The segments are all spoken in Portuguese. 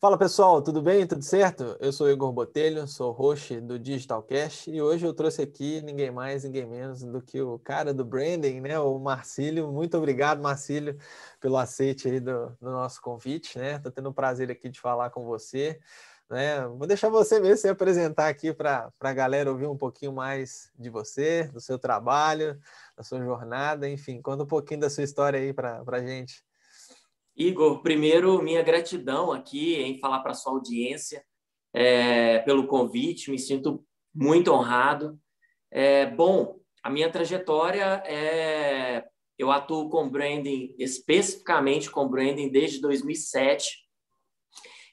Fala pessoal, tudo bem? Tudo certo? Eu sou o Igor Botelho, sou host do Digitalcast e hoje eu trouxe aqui ninguém mais, ninguém menos do que o cara do branding, né? O Marcílio. Muito obrigado, Marcílio, pelo aceite aí do nosso convite, né? Tô tendo o prazer aqui de falar com você, né? Vou deixar você mesmo se apresentar aqui para a galera ouvir um pouquinho mais de você, do seu trabalho, da sua jornada, enfim, conta um pouquinho da sua história aí para a gente. Igor, primeiro, minha gratidão aqui em falar para a sua audiência pelo convite, me sinto muito honrado. Bom, a minha trajetória eu atuo com branding, especificamente com branding, desde 2007.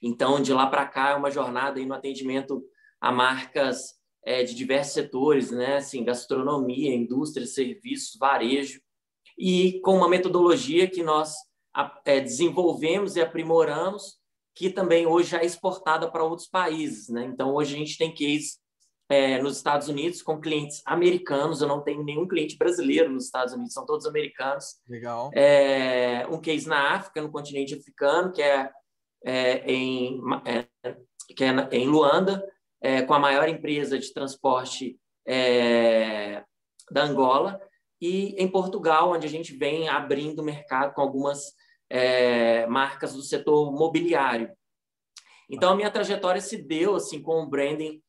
Então, de lá para cá, é uma jornada aí no atendimento a marcas de diversos setores, né? Assim, gastronomia, indústria, serviços, varejo, e com uma metodologia que nós desenvolvemos e aprimoramos, que também hoje é exportada para outros países, né? Então, hoje a gente tem case nos Estados Unidos com clientes americanos. Eu não tenho nenhum cliente brasileiro nos Estados Unidos, são todos americanos. Legal. Um case na África, no continente africano, em Luanda, com a maior empresa de transporte da Angola, e em Portugal, onde a gente vem abrindo mercado com algumas marcas do setor mobiliário. Então, a minha trajetória se deu assim, com o branding,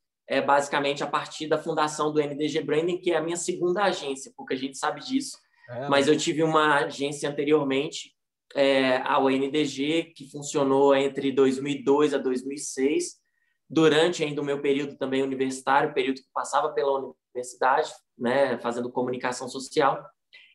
basicamente a partir da fundação do NDG Branding, que é a minha segunda agência, porque a gente sabe disso, mas eu tive uma agência anteriormente, ao NDG, que funcionou entre 2002 a 2006, durante ainda o meu período também universitário, período que passava pela universidade, né, fazendo comunicação social.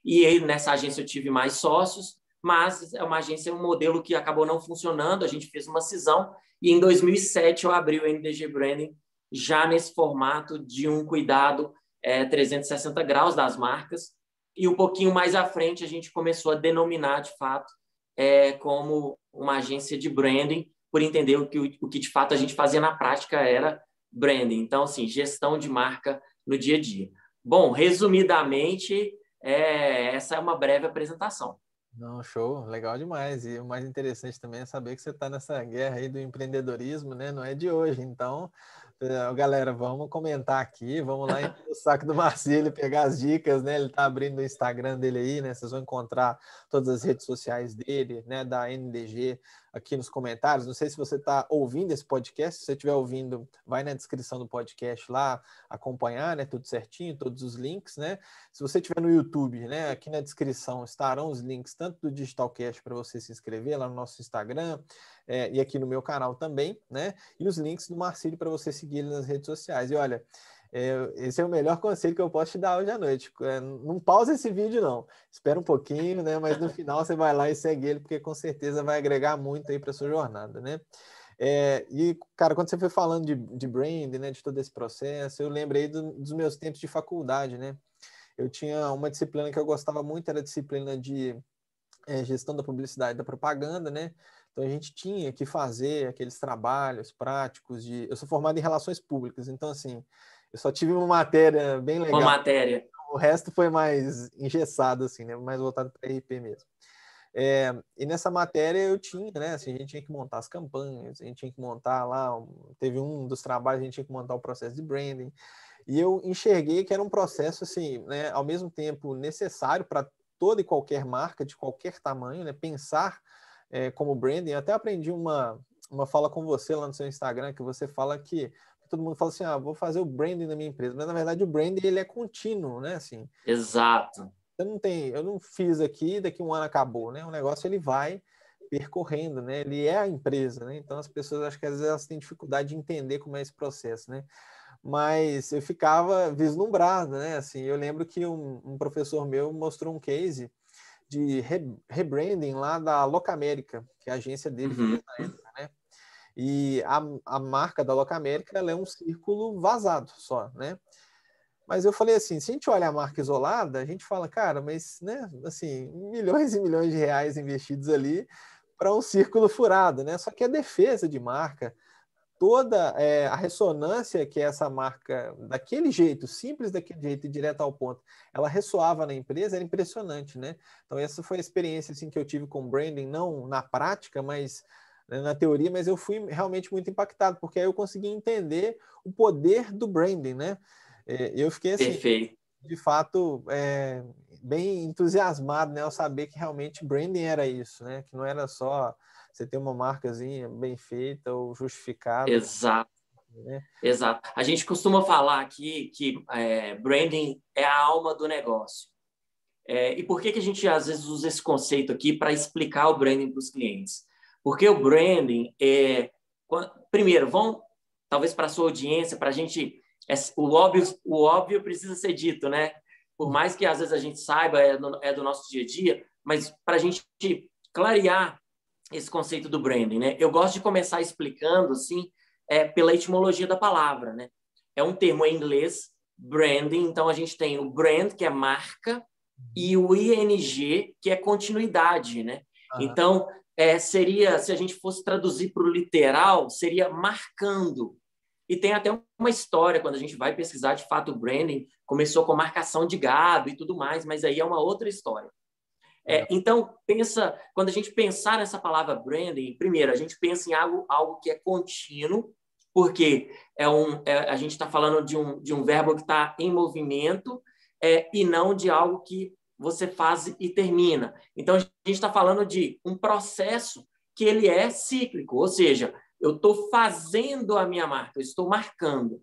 E aí, nessa agência eu tive mais sócios, mas é uma agência, um modelo que acabou não funcionando. A gente fez uma cisão e em 2007 eu abri o NDG Branding, já nesse formato de um cuidado 360 graus das marcas. E um pouquinho mais à frente a gente começou a denominar, de fato, como uma agência de branding, por entender o que de fato a gente fazia na prática era branding. Então, assim, gestão de marca no dia a dia. Bom, resumidamente, essa é uma breve apresentação. Não, show, legal demais. E o mais interessante também é saber que você está nessa guerra aí do empreendedorismo, né? Não é de hoje. Então, galera, vamos comentar aqui, vamos lá no saco do Marcílio pegar as dicas, né? Ele está abrindo o Instagram dele aí, né? Vocês vão encontrar todas as redes sociais dele, né? Da NDG aqui nos comentários. Não sei se você está ouvindo esse podcast. Se você estiver ouvindo, vai na descrição do podcast lá acompanhar, né? Tudo certinho, todos os links, né? Se você estiver no YouTube, né? Aqui na descrição estarão os links tanto do Digitalcast para você se inscrever lá no nosso Instagram e aqui no meu canal também, né? E os links do Marcílio para você seguir ele nas redes sociais. E olha, esse é o melhor conselho que eu posso te dar hoje à noite. Não pausa esse vídeo, não. Espera um pouquinho, né? Mas no final você vai lá e segue ele, porque com certeza vai agregar muito aí para sua jornada, né? E, cara, quando você foi falando de branding, né? De todo esse processo, eu lembrei dos meus tempos de faculdade, né? Eu tinha uma disciplina que eu gostava muito, era a disciplina de gestão da publicidade e da propaganda, né? Então a gente tinha que fazer aqueles trabalhos práticos de. Eu sou formado em relações públicas, então assim, eu só tive uma matéria bem Uma legal. matéria. O resto foi mais engessado, assim, né? Mais voltado para RP mesmo. E nessa matéria eu tinha, né? Assim, a gente tinha que montar as campanhas, a gente tinha que montar lá. Teve um dos trabalhos, a gente tinha que montar o processo de branding. E eu enxerguei que era um processo, assim, né, ao mesmo tempo necessário para toda e qualquer marca, de qualquer tamanho, né, pensar como branding. Eu até aprendi uma fala com você lá no seu Instagram, que você fala que todo mundo fala assim, vou fazer o branding da minha empresa, mas na verdade o branding ele é contínuo, né, assim. Exato. Eu não fiz aqui, daqui um ano acabou, né, o negócio ele vai percorrendo, né, ele é a empresa, né, então as pessoas acho que às vezes elas têm dificuldade de entender como é esse processo, né. Mas eu ficava vislumbrado, né? Assim, eu lembro que um professor meu mostrou um case de rebranding lá da Locamérica, que a agência dele fez na época, né? E a marca da Locamérica, ela é um círculo vazado só, né? Mas eu falei assim, se a gente olha a marca isolada, a gente fala, cara, mas, né, assim, milhões e milhões de reais investidos ali para um círculo furado, né? Só que a defesa de marca, toda a ressonância que essa marca, daquele jeito, simples daquele jeito e direto ao ponto, ela ressoava na empresa, era impressionante, né? Então essa foi a experiência assim, que eu tive com branding, não na prática, mas né, na teoria, mas eu fui realmente muito impactado, porque aí eu consegui entender o poder do branding, né? Eu fiquei assim, Perfeito. de fato, bem entusiasmado, né, ao saber que realmente branding era isso, né? Que não era só você ter uma marcazinha bem feita ou justificada, Exato. né? Exato. A gente costuma falar aqui que branding é a alma do negócio. E por que a gente, às vezes, usa esse conceito aqui para explicar o branding para os clientes? Porque o branding Primeiro, talvez para a sua audiência, para a gente... o óbvio precisa ser dito, né? Por mais que, às vezes, a gente saiba, é do nosso dia a dia, mas para a gente clarear esse conceito do branding, né? Eu gosto de começar explicando, assim, pela etimologia da palavra, né? É um termo em inglês, branding, então a gente tem o brand, que é marca, e o ing, que é continuidade, né? Aham. Então, seria, se a gente fosse traduzir para o literal, seria marcando. E tem até uma história, quando a gente vai pesquisar, de fato, o branding começou com marcação de gado e tudo mais, mas aí é uma outra história. Legal. Então, quando a gente pensar nessa palavra branding, primeiro, a gente pensa em algo que é contínuo, porque a gente está falando de um verbo que está em movimento, e não de algo que você faz e termina. Então, a gente está falando de um processo que ele é cíclico, ou seja, eu estou fazendo a minha marca, eu estou marcando.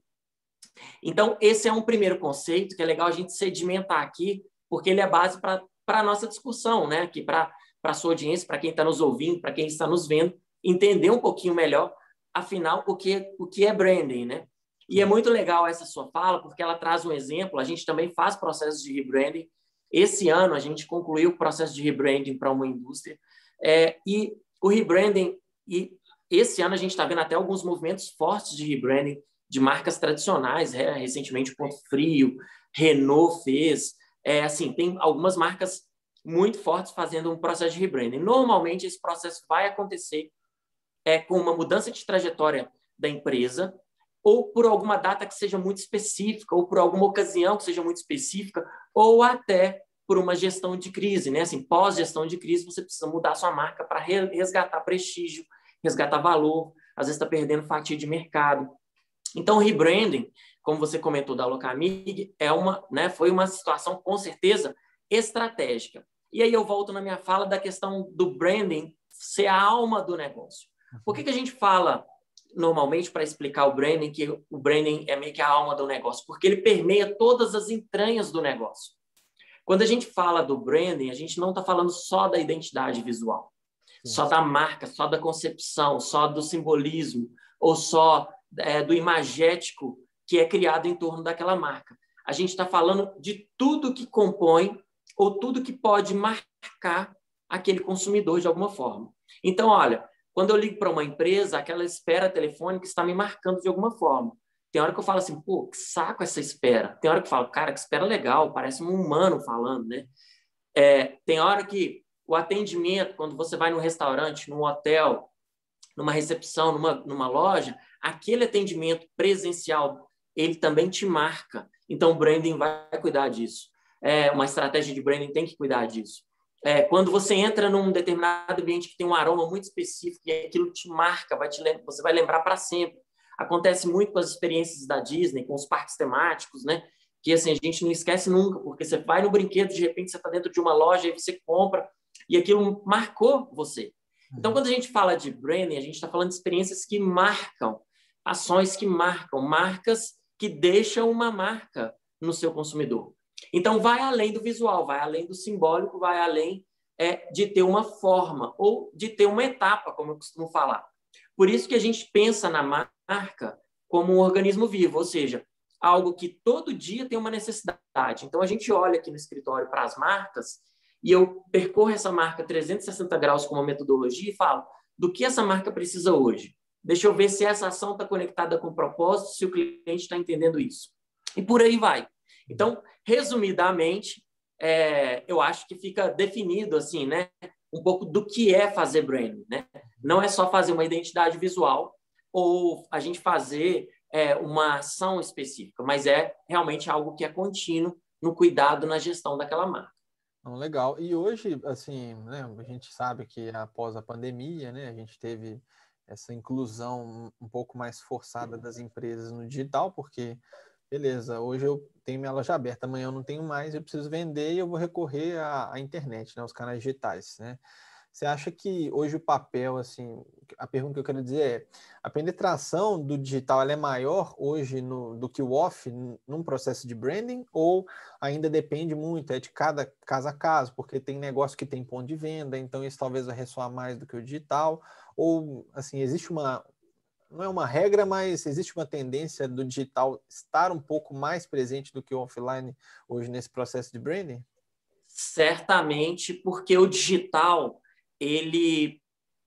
Então, esse é um primeiro conceito que é legal a gente sedimentar aqui, porque ele é base para a nossa discussão, né? Aqui para a sua audiência, para quem está nos ouvindo, para quem está nos vendo, entender um pouquinho melhor, afinal, o que é branding, né? E é muito legal essa sua fala, porque ela traz um exemplo. A gente também faz processos de rebranding. Esse ano, a gente concluiu o processo de rebranding para uma indústria. E o rebranding, e esse ano a gente está vendo até alguns movimentos fortes de rebranding de marcas tradicionais, recentemente o Ponto Frio, Renault fez, assim, tem algumas marcas muito fortes fazendo um processo de rebranding. Normalmente esse processo vai acontecer com uma mudança de trajetória da empresa, ou por alguma data que seja muito específica, ou por alguma ocasião que seja muito específica, ou até por uma gestão de crise, né? Assim, pós-gestão de crise, você precisa mudar sua marca para resgatar prestígio, resgatar valor, às vezes está perdendo fatia de mercado. Então, o rebranding, como você comentou da Locamig, foi uma situação, com certeza, estratégica. E aí eu volto na minha fala da questão do branding ser a alma do negócio. Por que a gente fala, normalmente, para explicar o branding, que o branding é meio que a alma do negócio? Porque ele permeia todas as entranhas do negócio. Quando a gente fala do branding, a gente não está falando só da identidade visual, só da marca, só da concepção, só do simbolismo, ou só do imagético que é criado em torno daquela marca. A gente está falando de tudo que compõe ou tudo que pode marcar aquele consumidor de alguma forma. Então, olha, quando eu ligo para uma empresa, aquela espera telefônica está me marcando de alguma forma. Tem hora que eu falo assim, pô, que saco essa espera. Tem hora que eu falo, cara, que espera legal, parece um humano falando, né? Tem hora que o atendimento, quando você vai num restaurante, num hotel, numa recepção, numa loja, aquele atendimento presencial, ele também te marca. Então, o branding vai cuidar disso. Uma estratégia de branding tem que cuidar disso. Quando você entra num determinado ambiente que tem um aroma muito específico e aquilo te marca, você vai lembrar para sempre. Acontece muito com as experiências da Disney, com os parques temáticos, né? Que assim, a gente não esquece nunca, porque você vai no brinquedo, de repente você está dentro de uma loja e você compra, e aquilo marcou você. Então, quando a gente fala de branding, a gente está falando de experiências que marcam, ações que marcam, marcas que deixam uma marca no seu consumidor. Então, vai além do visual, vai além do simbólico, vai além de ter uma forma ou de ter uma etapa, como eu costumo falar. Por isso que a gente pensa na marca como um organismo vivo, ou seja, algo que todo dia tem uma necessidade. Então, a gente olha aqui no escritório para as marcas e eu percorro essa marca 360 graus com uma metodologia e falo do que essa marca precisa hoje. Deixa eu ver se essa ação está conectada com o propósito, se o cliente está entendendo isso. E por aí vai. Então, resumidamente, eu acho que fica definido assim, né, um pouco do que é fazer branding, né? Não é só fazer uma identidade visual ou a gente fazer uma ação específica, mas é realmente algo que é contínuo no cuidado, na gestão daquela marca. Não, legal. E hoje, assim, né, a gente sabe que após a pandemia, né, a gente teve essa inclusão um pouco mais forçada das empresas no digital, porque, beleza, hoje eu tenho minha loja aberta, amanhã eu não tenho mais, eu preciso vender e eu vou recorrer à internet, né, aos canais digitais, né? Você acha que hoje o papel, assim, a pergunta que eu quero dizer é, a penetração do digital ela é maior hoje do que o off num processo de branding ou ainda depende muito, é de cada caso a caso, porque tem negócio que tem ponto de venda, então isso talvez vai ressoar mais do que o digital, ou, assim, existe uma, não é uma regra, mas existe uma tendência do digital estar um pouco mais presente do que o offline hoje nesse processo de branding? Certamente, porque o digital ele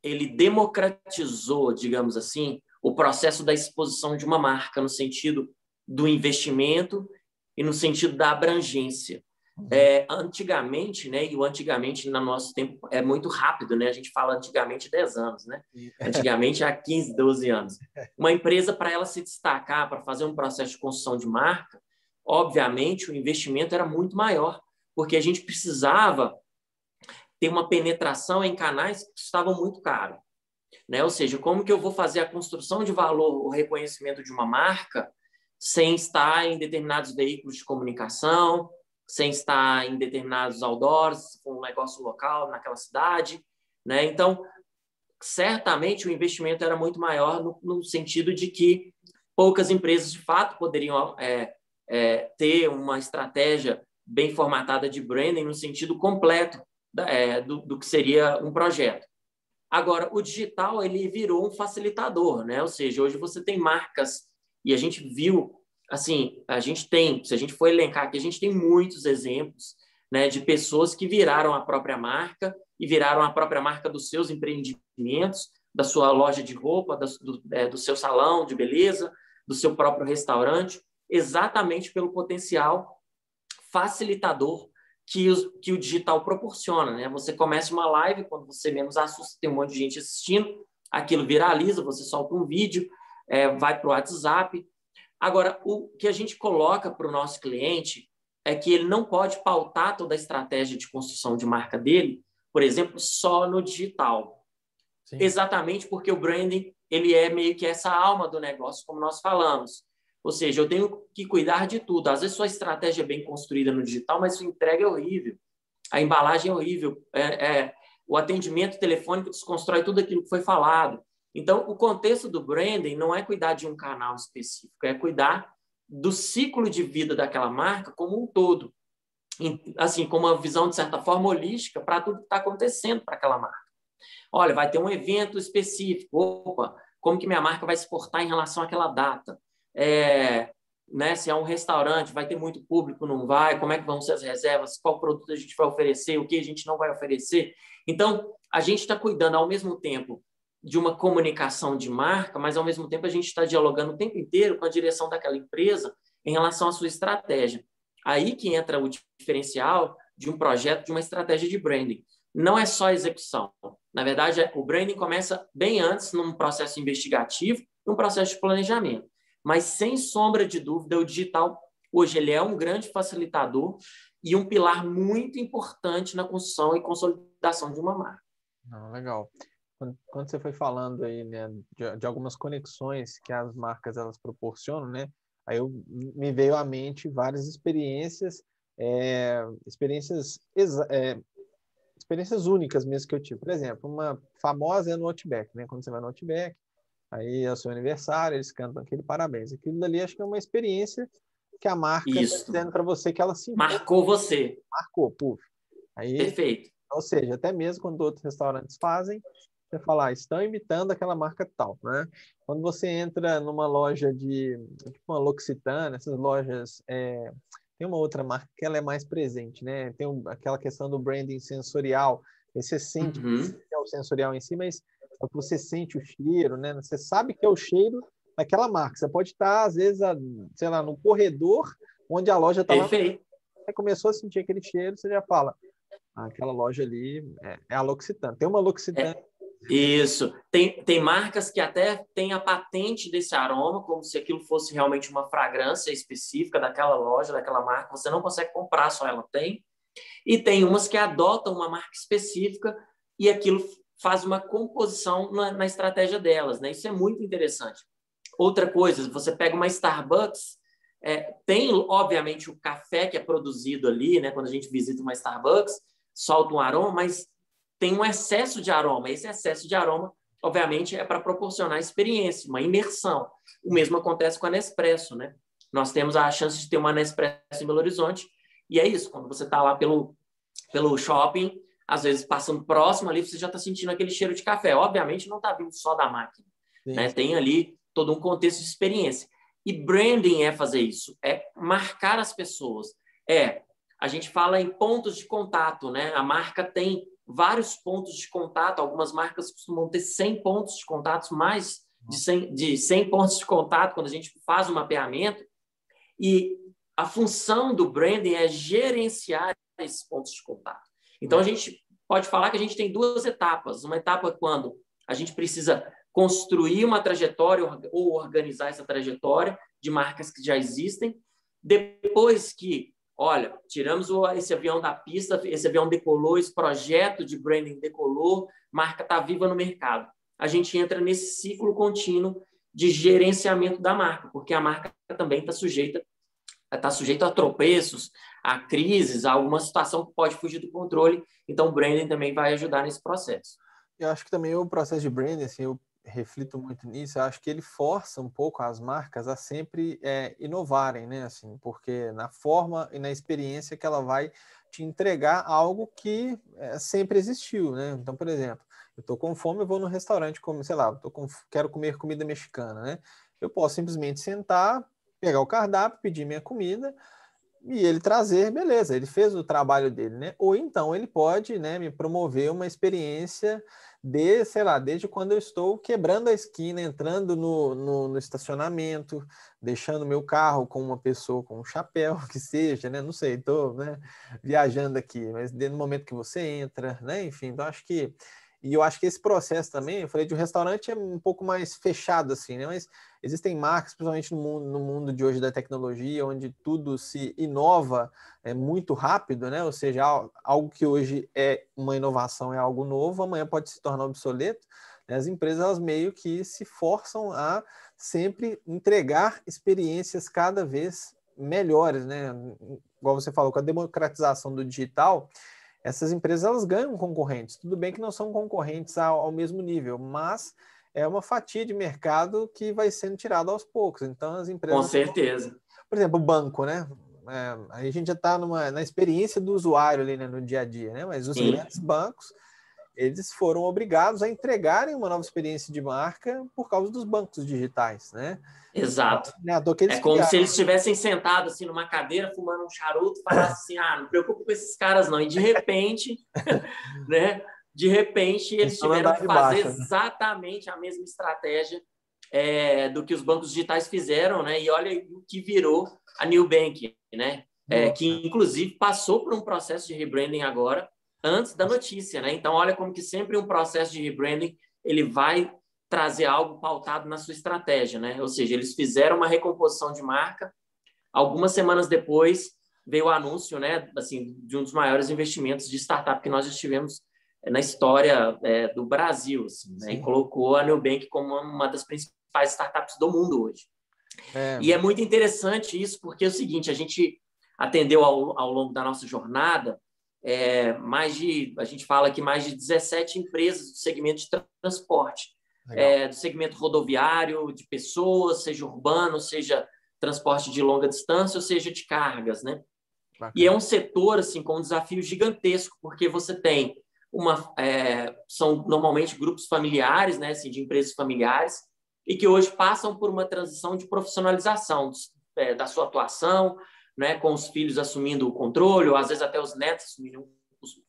ele democratizou, digamos assim, o processo da exposição de uma marca no sentido do investimento e no sentido da abrangência. Uhum. Antigamente, né, e o antigamente no nosso tempo é muito rápido, né? A gente fala antigamente 10 anos, né? Antigamente há 15, 12 anos. Uma empresa, para ela se destacar, para fazer um processo de construção de marca, obviamente o investimento era muito maior, porque a gente precisava ter uma penetração em canais que estavam muito caros, né? Ou seja, como que eu vou fazer a construção de valor, o reconhecimento de uma marca sem estar em determinados veículos de comunicação, sem estar em determinados outdoors, com um negócio local naquela cidade, né? Então, certamente o investimento era muito maior no sentido de que poucas empresas de fato poderiam ter uma estratégia bem formatada de branding no sentido completo do que seria um projeto. Agora, o digital ele virou um facilitador, né? Ou seja, hoje você tem marcas e a gente viu, assim, a gente tem, se a gente for elencar aqui, a gente tem muitos exemplos, né, de pessoas que viraram a própria marca e viraram a própria marca dos seus empreendimentos, da sua loja de roupa, do seu salão de beleza, do seu próprio restaurante, exatamente pelo potencial facilitador que o digital proporciona, né? Você começa uma live, quando você menos assusta, tem um monte de gente assistindo, aquilo viraliza, você solta um vídeo, vai para o WhatsApp. Agora, o que a gente coloca para o nosso cliente é que ele não pode pautar toda a estratégia de construção de marca dele, por exemplo, só no digital. Sim. Exatamente porque o branding ele é meio que essa alma do negócio, como nós falamos. Ou seja, eu tenho que cuidar de tudo. Às vezes sua estratégia é bem construída no digital, mas sua entrega é horrível. A embalagem é horrível. O atendimento telefônico desconstrói tudo aquilo que foi falado. Então, o contexto do branding não é cuidar de um canal específico, é cuidar do ciclo de vida daquela marca como um todo. Assim, com uma visão, de certa forma, holística para tudo que está acontecendo para aquela marca. Olha, vai ter um evento específico. Opa, como que minha marca vai se portar em relação àquela data? Né, se é um restaurante, vai ter muito público, não vai? Como é que vão ser as reservas? Qual produto a gente vai oferecer? O que a gente não vai oferecer? Então, a gente está cuidando ao mesmo tempo de uma comunicação de marca, mas ao mesmo tempo a gente está dialogando o tempo inteiro com a direção daquela empresa em relação à sua estratégia. Aí que entra o diferencial de um projeto, de uma estratégia de branding. Não é só execução. Na verdade, o branding começa bem antes, num processo investigativo, num processo de planejamento. Mas, sem sombra de dúvida, o digital, hoje, ele é um grande facilitador e um pilar muito importante na construção e consolidação de uma marca. Não, legal. Quando você foi falando aí, né, de algumas conexões que as marcas elas proporcionam, né, aí me veio à mente várias experiências, experiências experiências únicas mesmo que eu tive. Por exemplo, uma famosa é no Outback, né? Quando você vai no Outback, aí é o seu aniversário, eles cantam aquele parabéns. Aquilo dali acho que é uma experiência que a marca está Isso. dizendo para você que ela se Marcou você. marcou, puf. Aí, Perfeito. ou seja, até mesmo quando outros restaurantes fazem, você fala, estão imitando aquela marca tal, né? Quando você entra numa loja tipo uma L'Occitane, essas lojas, tem uma outra marca que ela é mais presente, né? Tem aquela questão do branding sensorial, você sente que é o sensorial em si, mas você sente o cheiro, né? Você sabe que é o cheiro daquela marca. Você pode estar, às vezes, sei lá, no corredor onde a loja está lá, você começou a sentir aquele cheiro, você já fala, aquela loja ali é a L'Occitane. Tem uma L'Occitane. Isso. Tem marcas que até têm a patente desse aroma, como se aquilo fosse realmente uma fragrância específica daquela loja, daquela marca. Você não consegue comprar, só ela tem. E tem umas que adotam uma marca específica e aquilo faz uma composição na estratégia delas, né? Isso é muito interessante. Outra coisa, você pega uma Starbucks, tem, obviamente, o café que é produzido ali, né? Quando a gente visita uma Starbucks, solta um aroma, mas tem um excesso de aroma. Esse excesso de aroma, obviamente, é para proporcionar experiência, uma imersão. O mesmo acontece com a Nespresso, né? Nós temos a chance de ter uma Nespresso em Belo Horizonte, e é isso, quando você está lá pelo shopping, às vezes passando próximo ali, você já está sentindo aquele cheiro de café. Obviamente, não está vindo só da máquina, né? Tem ali todo um contexto de experiência. E branding é fazer isso, é marcar as pessoas. A gente fala em pontos de contato, né? A marca tem vários pontos de contato, algumas marcas costumam ter 100 pontos de contato, mais de 100 pontos de contato quando a gente faz um mapeamento. E a função do branding é gerenciar esses pontos de contato. Então, a gente pode falar que a gente tem duas etapas. Uma etapa quando a gente precisa construir uma trajetória ou organizar essa trajetória de marcas que já existem. Depois que, olha, tiramos esse avião da pista, esse avião decolou, esse projeto de branding decolou, marca está viva no mercado. A gente entra nesse ciclo contínuo de gerenciamento da marca, porque a marca também está sujeita a tropeços, a crises, a alguma situação que pode fugir do controle. Então, o branding também vai ajudar nesse processo. Eu acho que também o processo de branding, assim, eu reflito muito nisso, eu acho que ele força um pouco as marcas a sempre inovarem, né? Assim, porque na forma e na experiência que ela vai te entregar algo que sempre existiu, né? Então, por exemplo, eu estou com fome, eu vou no restaurante, sei lá, quero comer comida mexicana, né? Eu posso simplesmente sentar, pegar o cardápio, pedir minha comida e ele trazer, beleza, ele fez o trabalho dele, né? Ou então ele pode, né, me promover uma experiência sei lá, desde quando eu estou quebrando a esquina, entrando no estacionamento, deixando meu carro com uma pessoa com um chapéu, que seja, né? Não sei, estou, né, viajando aqui, mas no momento que você entra, né? Enfim, então acho que... E eu acho que esse processo também, eu falei de um restaurante é um pouco mais fechado, assim, né? Mas existem marcas, principalmente no mundo de hoje da tecnologia, onde tudo se inova muito rápido, né? Ou seja, algo que hoje é uma inovação, é algo novo, amanhã pode se tornar obsoleto. Né? As empresas, elas meio que se forçam a sempre entregar experiências cada vez melhores, né? Igual você falou, com a democratização do digital, essas empresas elas ganham concorrentes. Tudo bem que não são concorrentes ao mesmo nível, mas é uma fatia de mercado que vai sendo tirada aos poucos. Então, as empresas... Com certeza. Por exemplo, o banco, né? Aí a gente já está na experiência do usuário ali, né, no dia a dia, né? Mas os grandes bancos, eles foram obrigados a entregarem uma nova experiência de marca por causa dos bancos digitais, né? Exato. É como se eles estivessem sentados assim numa cadeira, fumando um charuto, e falassem assim, não preocupa com esses caras não. E de repente, né? De repente, eles tiveram que fazer exatamente a mesma estratégia do que os bancos digitais fizeram, né? E olha o que virou a New Bank, né? Que inclusive passou por um processo de rebranding agora, antes da notícia, né? Então, olha como que sempre um processo de rebranding ele vai trazer algo pautado na sua estratégia, né? Ou seja, eles fizeram uma recomposição de marca, algumas semanas depois veio o anúncio, né, assim, de um dos maiores investimentos de startup que nós já tivemos na história do Brasil, assim, né? E colocou a Nubank como uma das principais startups do mundo hoje. E é muito interessante isso, porque é o seguinte, a gente atendeu ao longo da nossa jornada a gente fala que mais de 17 empresas do segmento de transporte, do segmento rodoviário, de pessoas, seja urbano, seja transporte de longa distância, ou seja de cargas, né? Bacana. E é um setor assim com um desafio gigantesco, porque você tem são normalmente grupos familiares, né, assim, de empresas familiares, e que hoje passam por uma transição de profissionalização da sua atuação, né, com os filhos assumindo o controle, ou às vezes até os netos assumindo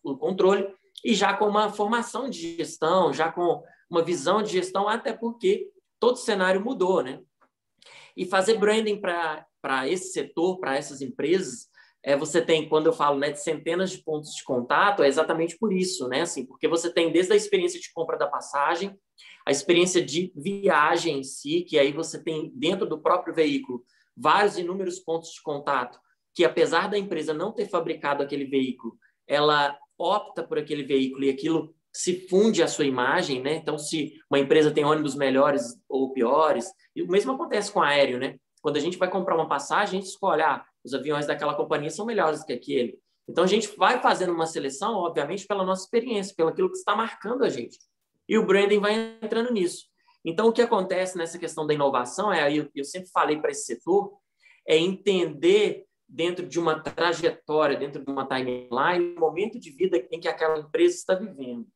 o controle, e já com uma formação de gestão, já com uma visão de gestão, até porque todo o cenário mudou, né? E fazer branding para esse setor, para essas empresas, você tem, quando eu falo, né, de centenas de pontos de contato, é exatamente por isso, né? Assim, porque você tem desde a experiência de compra da passagem, a experiência de viagem em si, que aí você tem dentro do próprio veículo vários inúmeros pontos de contato, que apesar da empresa não ter fabricado aquele veículo, ela opta por aquele veículo e aquilo se funde à sua imagem, né? Então, se uma empresa tem ônibus melhores ou piores, e o mesmo acontece com aéreo, né? Quando a gente vai comprar uma passagem, a gente escolhe, os aviões daquela companhia são melhores do que aquele. Então, a gente vai fazendo uma seleção, obviamente, pela nossa experiência, pelo aquilo que está marcando a gente. E o branding vai entrando nisso. Então, o que acontece nessa questão da inovação, eu sempre falei para esse setor, é entender dentro de uma trajetória, dentro de uma timeline, o momento de vida em que aquela empresa está vivendo.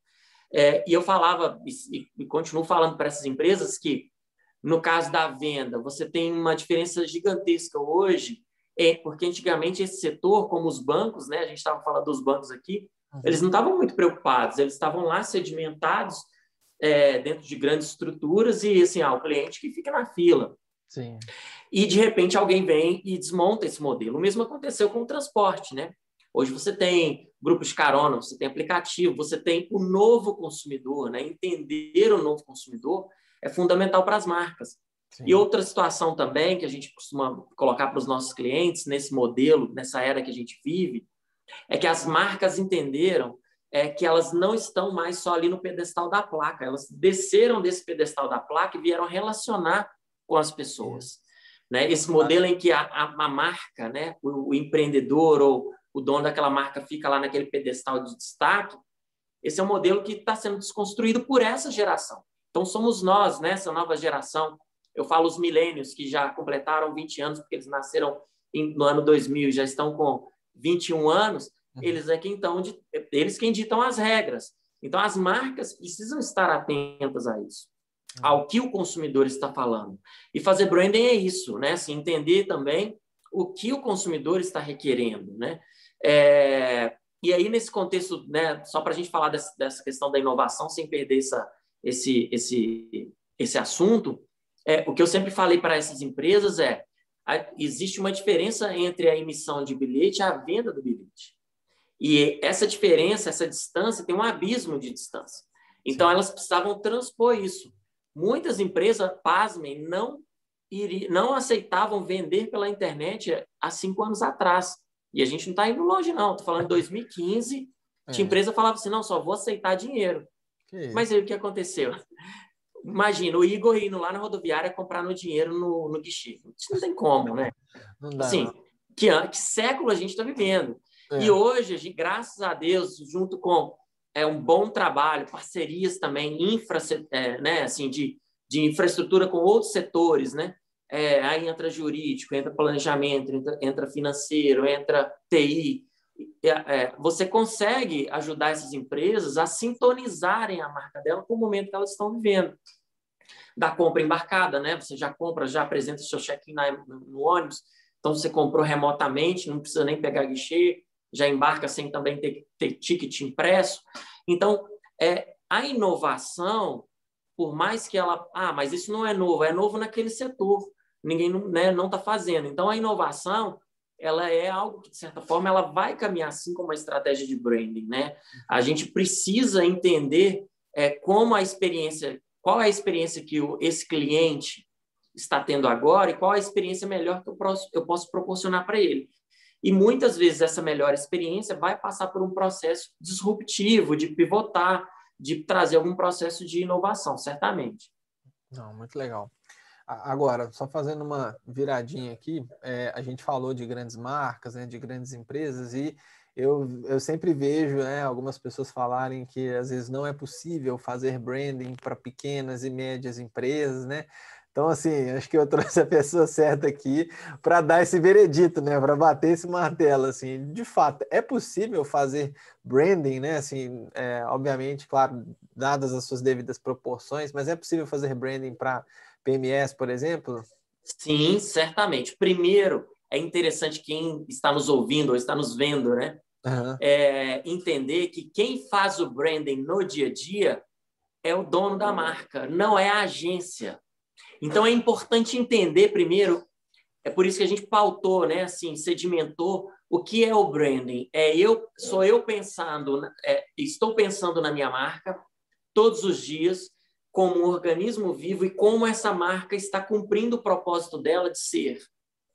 E eu falava, e continuo falando para essas empresas, que no caso da venda, você tem uma diferença gigantesca hoje, porque antigamente esse setor, como os bancos, né, a gente estava falando dos bancos aqui, eles não estavam muito preocupados, eles estavam lá sedimentados dentro de grandes estruturas e assim, o cliente que fica na fila. Sim. E, de repente, alguém vem e desmonta esse modelo. O mesmo aconteceu com o transporte, né? Hoje você tem grupos de carona, você tem aplicativo, você tem o novo consumidor, né? Entender o novo consumidor é fundamental para as marcas. Sim. E outra situação também que a gente costuma colocar para os nossos clientes nesse modelo, nessa era que a gente vive, é que as marcas entenderam que elas não estão mais só ali no pedestal da placa, elas desceram desse pedestal da placa e vieram relacionar com as pessoas. Né? Esse modelo em que a marca, né? o empreendedor ou o dono daquela marca fica lá naquele pedestal de destaque, esse é um modelo que está sendo desconstruído por essa geração. Então, somos nós, né? Essa nova geração. Eu falo os milênios, que já completaram 20 anos, porque eles nasceram no ano 2000 e já estão com 21 anos, eles quem ditam as regras. Então, as marcas precisam estar atentas a isso, ao que o consumidor está falando. E fazer branding é isso, né? Assim, entender também o que o consumidor está requerendo, né? E aí, nesse contexto, né, só para a gente falar dessa questão da inovação, sem perder esse assunto, o que eu sempre falei para essas empresas existe uma diferença entre a emissão de bilhete e a venda do bilhete. E essa diferença, essa distância, tem um abismo de distância. Então, sim, elas precisavam transpor isso. Muitas empresas, pasmem, não aceitavam vender pela internet há 5 anos atrás. E a gente não está indo longe, não. Estou falando de 2015, tinha empresa que falava assim, não, só vou aceitar dinheiro. Mas aí o que aconteceu? Imagina, o Igor indo lá na rodoviária comprar no dinheiro no guichê. Isso não tem como, né? Não dá, assim, não. Que século a gente está vivendo. E hoje, graças a Deus, junto com um bom trabalho, parcerias também, né, assim, de infraestrutura com outros setores, né? Aí entra jurídico, entra planejamento, entra financeiro, entra TI. Você consegue ajudar essas empresas a sintonizarem a marca dela com o momento que elas estão vivendo. Da compra embarcada, né? Você já compra, já apresenta seu check-in no ônibus, então você comprou remotamente, não precisa nem pegar guichê, já embarca sem também ter ticket impresso. Então, a inovação, por mais que ela... mas isso não é novo naquele setor. Ninguém não está fazendo. Então, a inovação, ela é algo que, de certa forma, ela vai caminhar assim como uma estratégia de branding, né? A gente precisa entender qual é a experiência que esse cliente está tendo agora e qual a experiência melhor que eu posso proporcionar para ele. E muitas vezes essa melhor experiência vai passar por um processo disruptivo, de pivotar, de trazer algum processo de inovação, certamente. Não, muito legal. Agora, só fazendo uma viradinha aqui, a gente falou de grandes marcas, né, de grandes empresas, e eu sempre vejo, né, algumas pessoas falarem que às vezes não é possível fazer branding para pequenas e médias empresas, né? Então, assim, acho que eu trouxe a pessoa certa aqui para dar esse veredito, né? Para bater esse martelo, assim. De fato, é possível fazer branding, né? Assim, obviamente, claro, dadas as suas devidas proporções, mas é possível fazer branding para PMS, por exemplo? Sim, certamente. Primeiro, é interessante quem está nos ouvindo ou está nos vendo, né? Uhum. Entender que quem faz o branding no dia a dia é o dono da marca, não é a agência. Então, é importante entender primeiro, é por isso que a gente pautou, né, assim, sedimentou o que é o branding. Sou eu pensando, estou pensando na minha marca todos os dias como um organismo vivo e como essa marca está cumprindo o propósito dela de ser.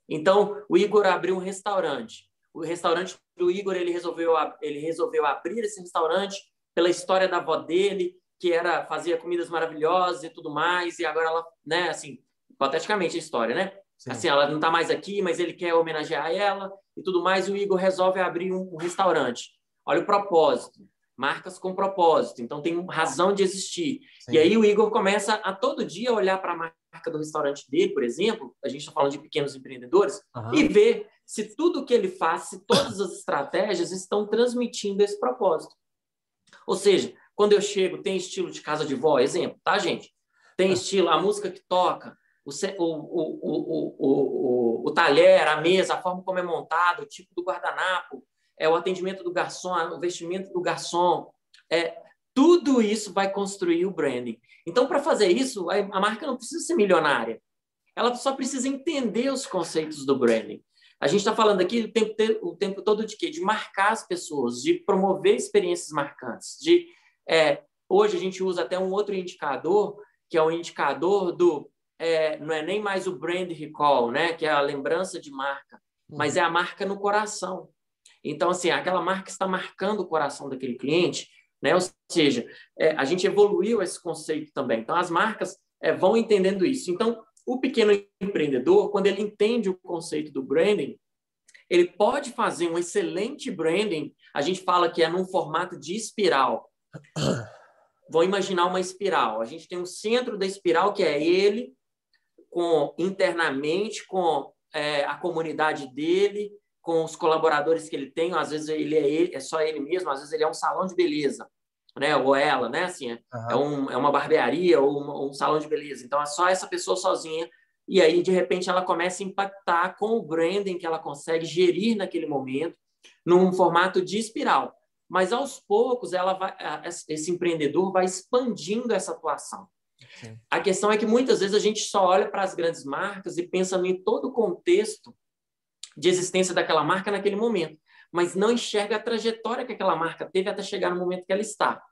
Então, o Igor abriu um restaurante. o restaurante do Igor, ele resolveu abrir esse restaurante pela história da avó dele, que fazia comidas maravilhosas e tudo mais, e agora ela, né, assim, hipoteticamente a história, né? Sim. Assim, ela não está mais aqui, mas ele quer homenagear ela e tudo mais, e o Igor resolve abrir um restaurante. Olha o propósito, marcas com propósito, então tem razão de existir. Sim. E aí o Igor começa a todo dia olhar para a marca do restaurante dele, por exemplo, a gente está falando de pequenos empreendedores, e ver se tudo que ele faz, se todas as estratégias estão transmitindo esse propósito. Ou seja, quando eu chego, tem estilo de casa de vó, exemplo, tá, gente? Tem estilo, a música que toca, o talher, a mesa, a forma como é montado, o tipo do guardanapo, o atendimento do garçom, o vestimento do garçom, tudo isso vai construir o branding. Então, para fazer isso, a marca não precisa ser milionária. Ela só precisa entender os conceitos do branding. A gente está falando aqui o tempo todo de quê? De marcar as pessoas, de promover experiências marcantes. Hoje a gente usa até um outro indicador, que é o indicador do... não é nem mais o brand recall, né? Que é a lembrança de marca, mas é a marca no coração. Então, assim, aquela marca está marcando o coração daquele cliente, né? Ou seja, a gente evoluiu esse conceito também. Então, as marcas vão entendendo isso. Então, o pequeno empreendedor, quando ele entende o conceito do branding, ele pode fazer um excelente branding. A gente fala que é num formato de espiral. Vão imaginar uma espiral. A gente tem um centro da espiral, que é ele, internamente, com a comunidade dele, com os colaboradores que ele tem. Às vezes ele é só ele mesmo, às vezes ele é um salão de beleza, né? Ou ela, né? Assim, é uma barbearia ou um salão de beleza. Então, é só essa pessoa sozinha. E aí, de repente, ela começa a impactar com o branding que ela consegue gerir naquele momento, num formato de espiral. Mas, aos poucos, esse empreendedor vai expandindo essa atuação. Sim. A questão é que, muitas vezes, a gente só olha para as grandes marcas e pensa em todo o contexto de existência daquela marca naquele momento, mas não enxerga a trajetória que aquela marca teve até chegar no momento que ela está.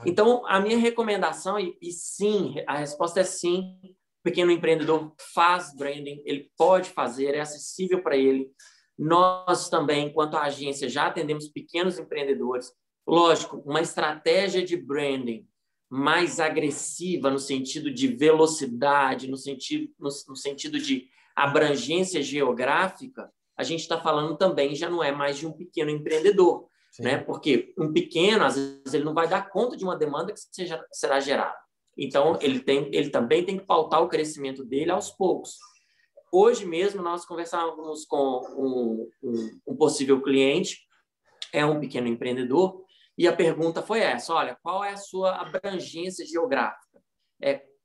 Então, a minha recomendação, e sim, a resposta é sim, o pequeno empreendedor faz branding, ele pode fazer, é acessível para ele. Nós também, enquanto agência, já atendemos pequenos empreendedores. Lógico, uma estratégia de branding mais agressiva no sentido de velocidade, no sentido de abrangência geográfica, a gente está falando também, já não é mais de um pequeno empreendedor, né? Porque um pequeno, às vezes, ele não vai dar conta de uma demanda que será gerada. Então, ele também tem que pautar o crescimento dele aos poucos. Hoje mesmo, nós conversávamos com um possível cliente, um pequeno empreendedor, e a pergunta foi essa: olha, qual é a sua abrangência geográfica?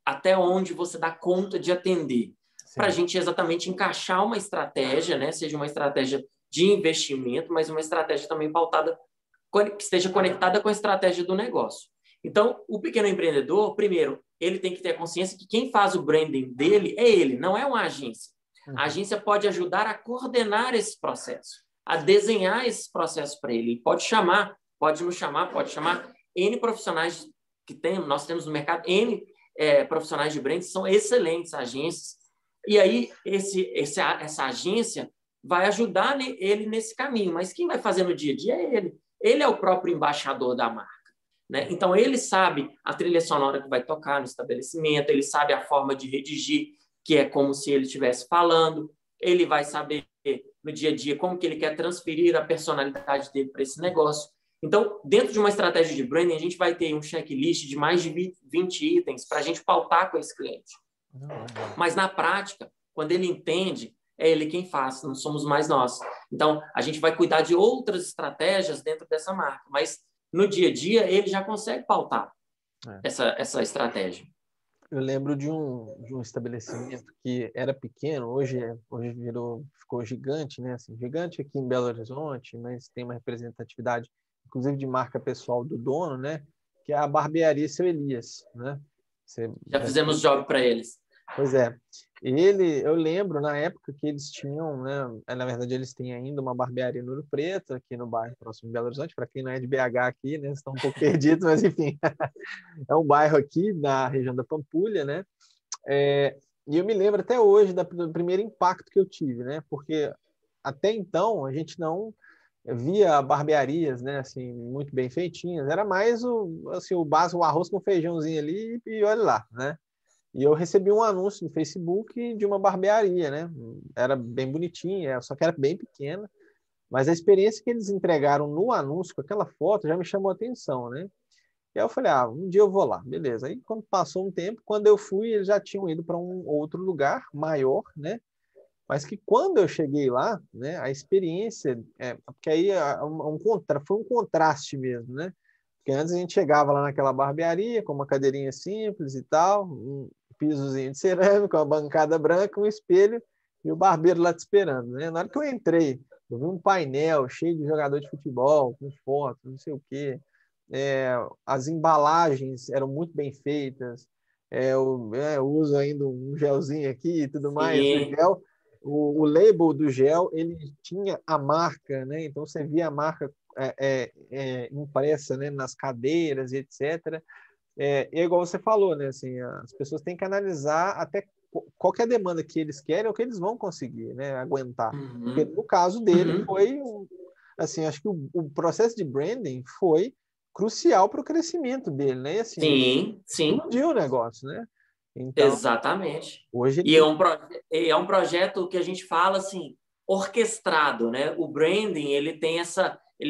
Até onde você dá conta de atender? Para a gente exatamente encaixar uma estratégia, né? Seja uma estratégia de investimento, mas uma estratégia também pautada, que esteja conectada com a estratégia do negócio. Então, o pequeno empreendedor, primeiro, ele tem que ter a consciência que quem faz o branding dele é ele, não é uma agência. A agência pode ajudar a coordenar esse processo, a desenhar esses processos para ele. Ele pode nos chamar, pode chamar N profissionais nós temos no mercado, N profissionais de branding, são excelentes agências. E aí, essa agência vai ajudar ele nesse caminho. Mas quem vai fazer no dia a dia é ele. Ele é o próprio embaixador da marca, né? Então, ele sabe a trilha sonora que vai tocar no estabelecimento, ele sabe a forma de redigir, que é como se ele estivesse falando, ele vai saber no dia a dia como que ele quer transferir a personalidade dele para esse negócio. Então, dentro de uma estratégia de branding, a gente vai ter um checklist de mais de 20 itens para a gente pautar com esse cliente. Mas, na prática, quando ele entende, é ele quem faz, não somos mais nós. Então, a gente vai cuidar de outras estratégias dentro dessa marca, mas no dia a dia ele já consegue pautar essa estratégia. Eu lembro de um estabelecimento que era pequeno, hoje ficou gigante, né? Assim, gigante aqui em Belo Horizonte, mas tem uma representatividade, inclusive de marca pessoal do dono, né? Que é a barbearia Seu Elias, né? Já fizemos job para eles. Pois é. Eu lembro na época que eles tinham, né? Na verdade, eles têm ainda uma barbearia no Ouro Preto, aqui no bairro próximo de Belo Horizonte. Para quem não é de BH aqui, né? Estão um pouco perdidos, mas enfim. É um bairro aqui na região da Pampulha, né? E eu me lembro até hoje do primeiro impacto que eu tive, né? Porque até então, a gente não via barbearias, né, assim, muito bem feitinhas. Era mais assim, o básico, o arroz com feijãozinho ali e olha lá, né? E eu recebi um anúncio no Facebook de uma barbearia, né? Era bem bonitinha, só que era bem pequena. Mas a experiência que eles entregaram no anúncio, com aquela foto, já me chamou a atenção, né? E aí eu falei, um dia eu vou lá, beleza. Aí quando passou um tempo, quando eu fui, eles já tinham ido para um outro lugar maior, né? Mas que quando eu cheguei lá, né, a experiência, porque aí foi um contraste mesmo, né? Porque antes a gente chegava lá naquela barbearia com uma cadeirinha simples e tal, um pisozinho de cerâmica, uma bancada branca, um espelho e o barbeiro lá te esperando, né? Na hora que eu entrei, eu vi um painel cheio de jogador de futebol, com fotos, não sei o quê. As embalagens eram muito bem feitas. Eu uso ainda um gelzinho aqui e tudo mais. O Sim, gel, o label do gel, ele tinha a marca, né? Então você via a marca impressa, né, nas cadeiras e etc. É igual você falou, né? Assim, as pessoas têm que analisar até qual que é a demanda que eles querem ou que eles vão conseguir, né, aguentar. Porque uhum, no caso dele uhum. foi, assim, acho que o processo de branding foi crucial para o crescimento dele, né? E assim, Sim, sim, explodiu o negócio, né? Então, exatamente. hoje ele E tem... é um projeto que a gente fala assim, orquestrado, né? O branding, ele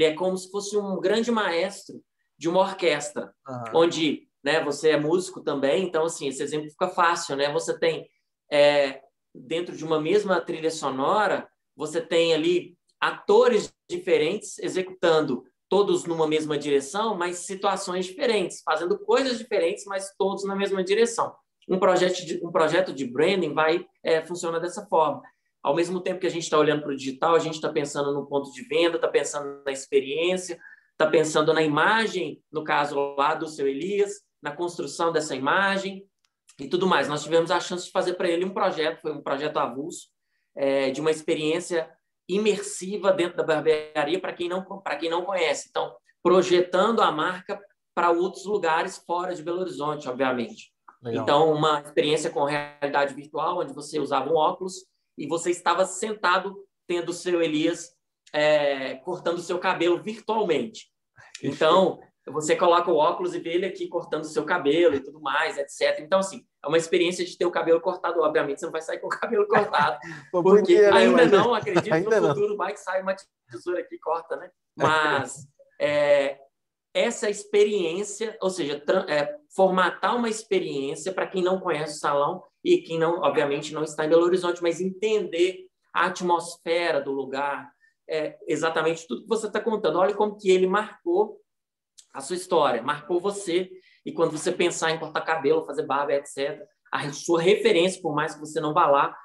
é como se fosse um grande maestro de uma orquestra, Aham. onde, né, você é músico também, então assim, esse exemplo fica fácil, né? Você tem dentro de uma mesma trilha sonora, você tem ali atores diferentes executando todos numa mesma direção, mas situações diferentes, fazendo coisas diferentes, mas todos na mesma direção. Um projeto de branding funciona dessa forma. Ao mesmo tempo que a gente está olhando para o digital, a gente está pensando no ponto de venda, está pensando na experiência, está pensando na imagem, no caso lá do seu Elias, na construção dessa imagem e tudo mais. Nós tivemos a chance de fazer para ele um projeto, foi um projeto avulso, de uma experiência imersiva dentro da barbearia para quem não conhece. Então, projetando a marca para outros lugares fora de Belo Horizonte, obviamente. Legal. Então, uma experiência com realidade virtual, onde você usava um óculos e você estava sentado tendo o seu Elias cortando o seu cabelo virtualmente. Que show. Então, você coloca o óculos e vê ele aqui cortando o seu cabelo e tudo mais, etc. Então, assim, é uma experiência de ter o cabelo cortado. Obviamente, você não vai sair com o cabelo cortado, Pô, porque podia, né? ainda Imagina. não, acredito, no Ainda não. futuro vai que sai uma tesoura aqui e corta, né? Mas essa experiência, ou seja, formatar uma experiência para quem não conhece o salão e quem não, obviamente, não está em Belo Horizonte, mas entender a atmosfera do lugar, exatamente tudo que você está contando. Olha como que ele marcou a sua história, marcou você, e quando você pensar em cortar cabelo, fazer barba, etc., a sua referência, por mais que você não vá lá,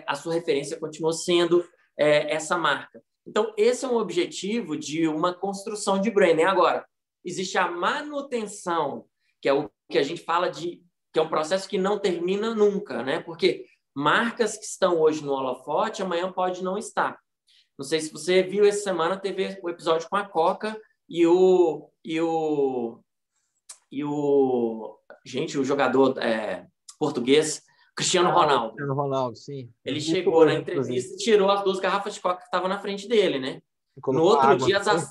a sua referência continua sendo essa marca. Então, esse é um objetivo de uma construção de branding. Agora, existe a manutenção, que é o que a gente fala que é um processo que não termina nunca, né? Porque marcas que estão hoje no holofote, amanhã pode não estar. Não sei se você viu essa semana, teve o episódio com a Coca o jogador português, Cristiano O Ronaldo. Cristiano Ronaldo, sim. Eu Ele vi isso chegou na hoje, inclusive. entrevista e tirou as 2 garrafas de Coca que estavam na frente dele, né? E No colocou outro água, dia, não foi?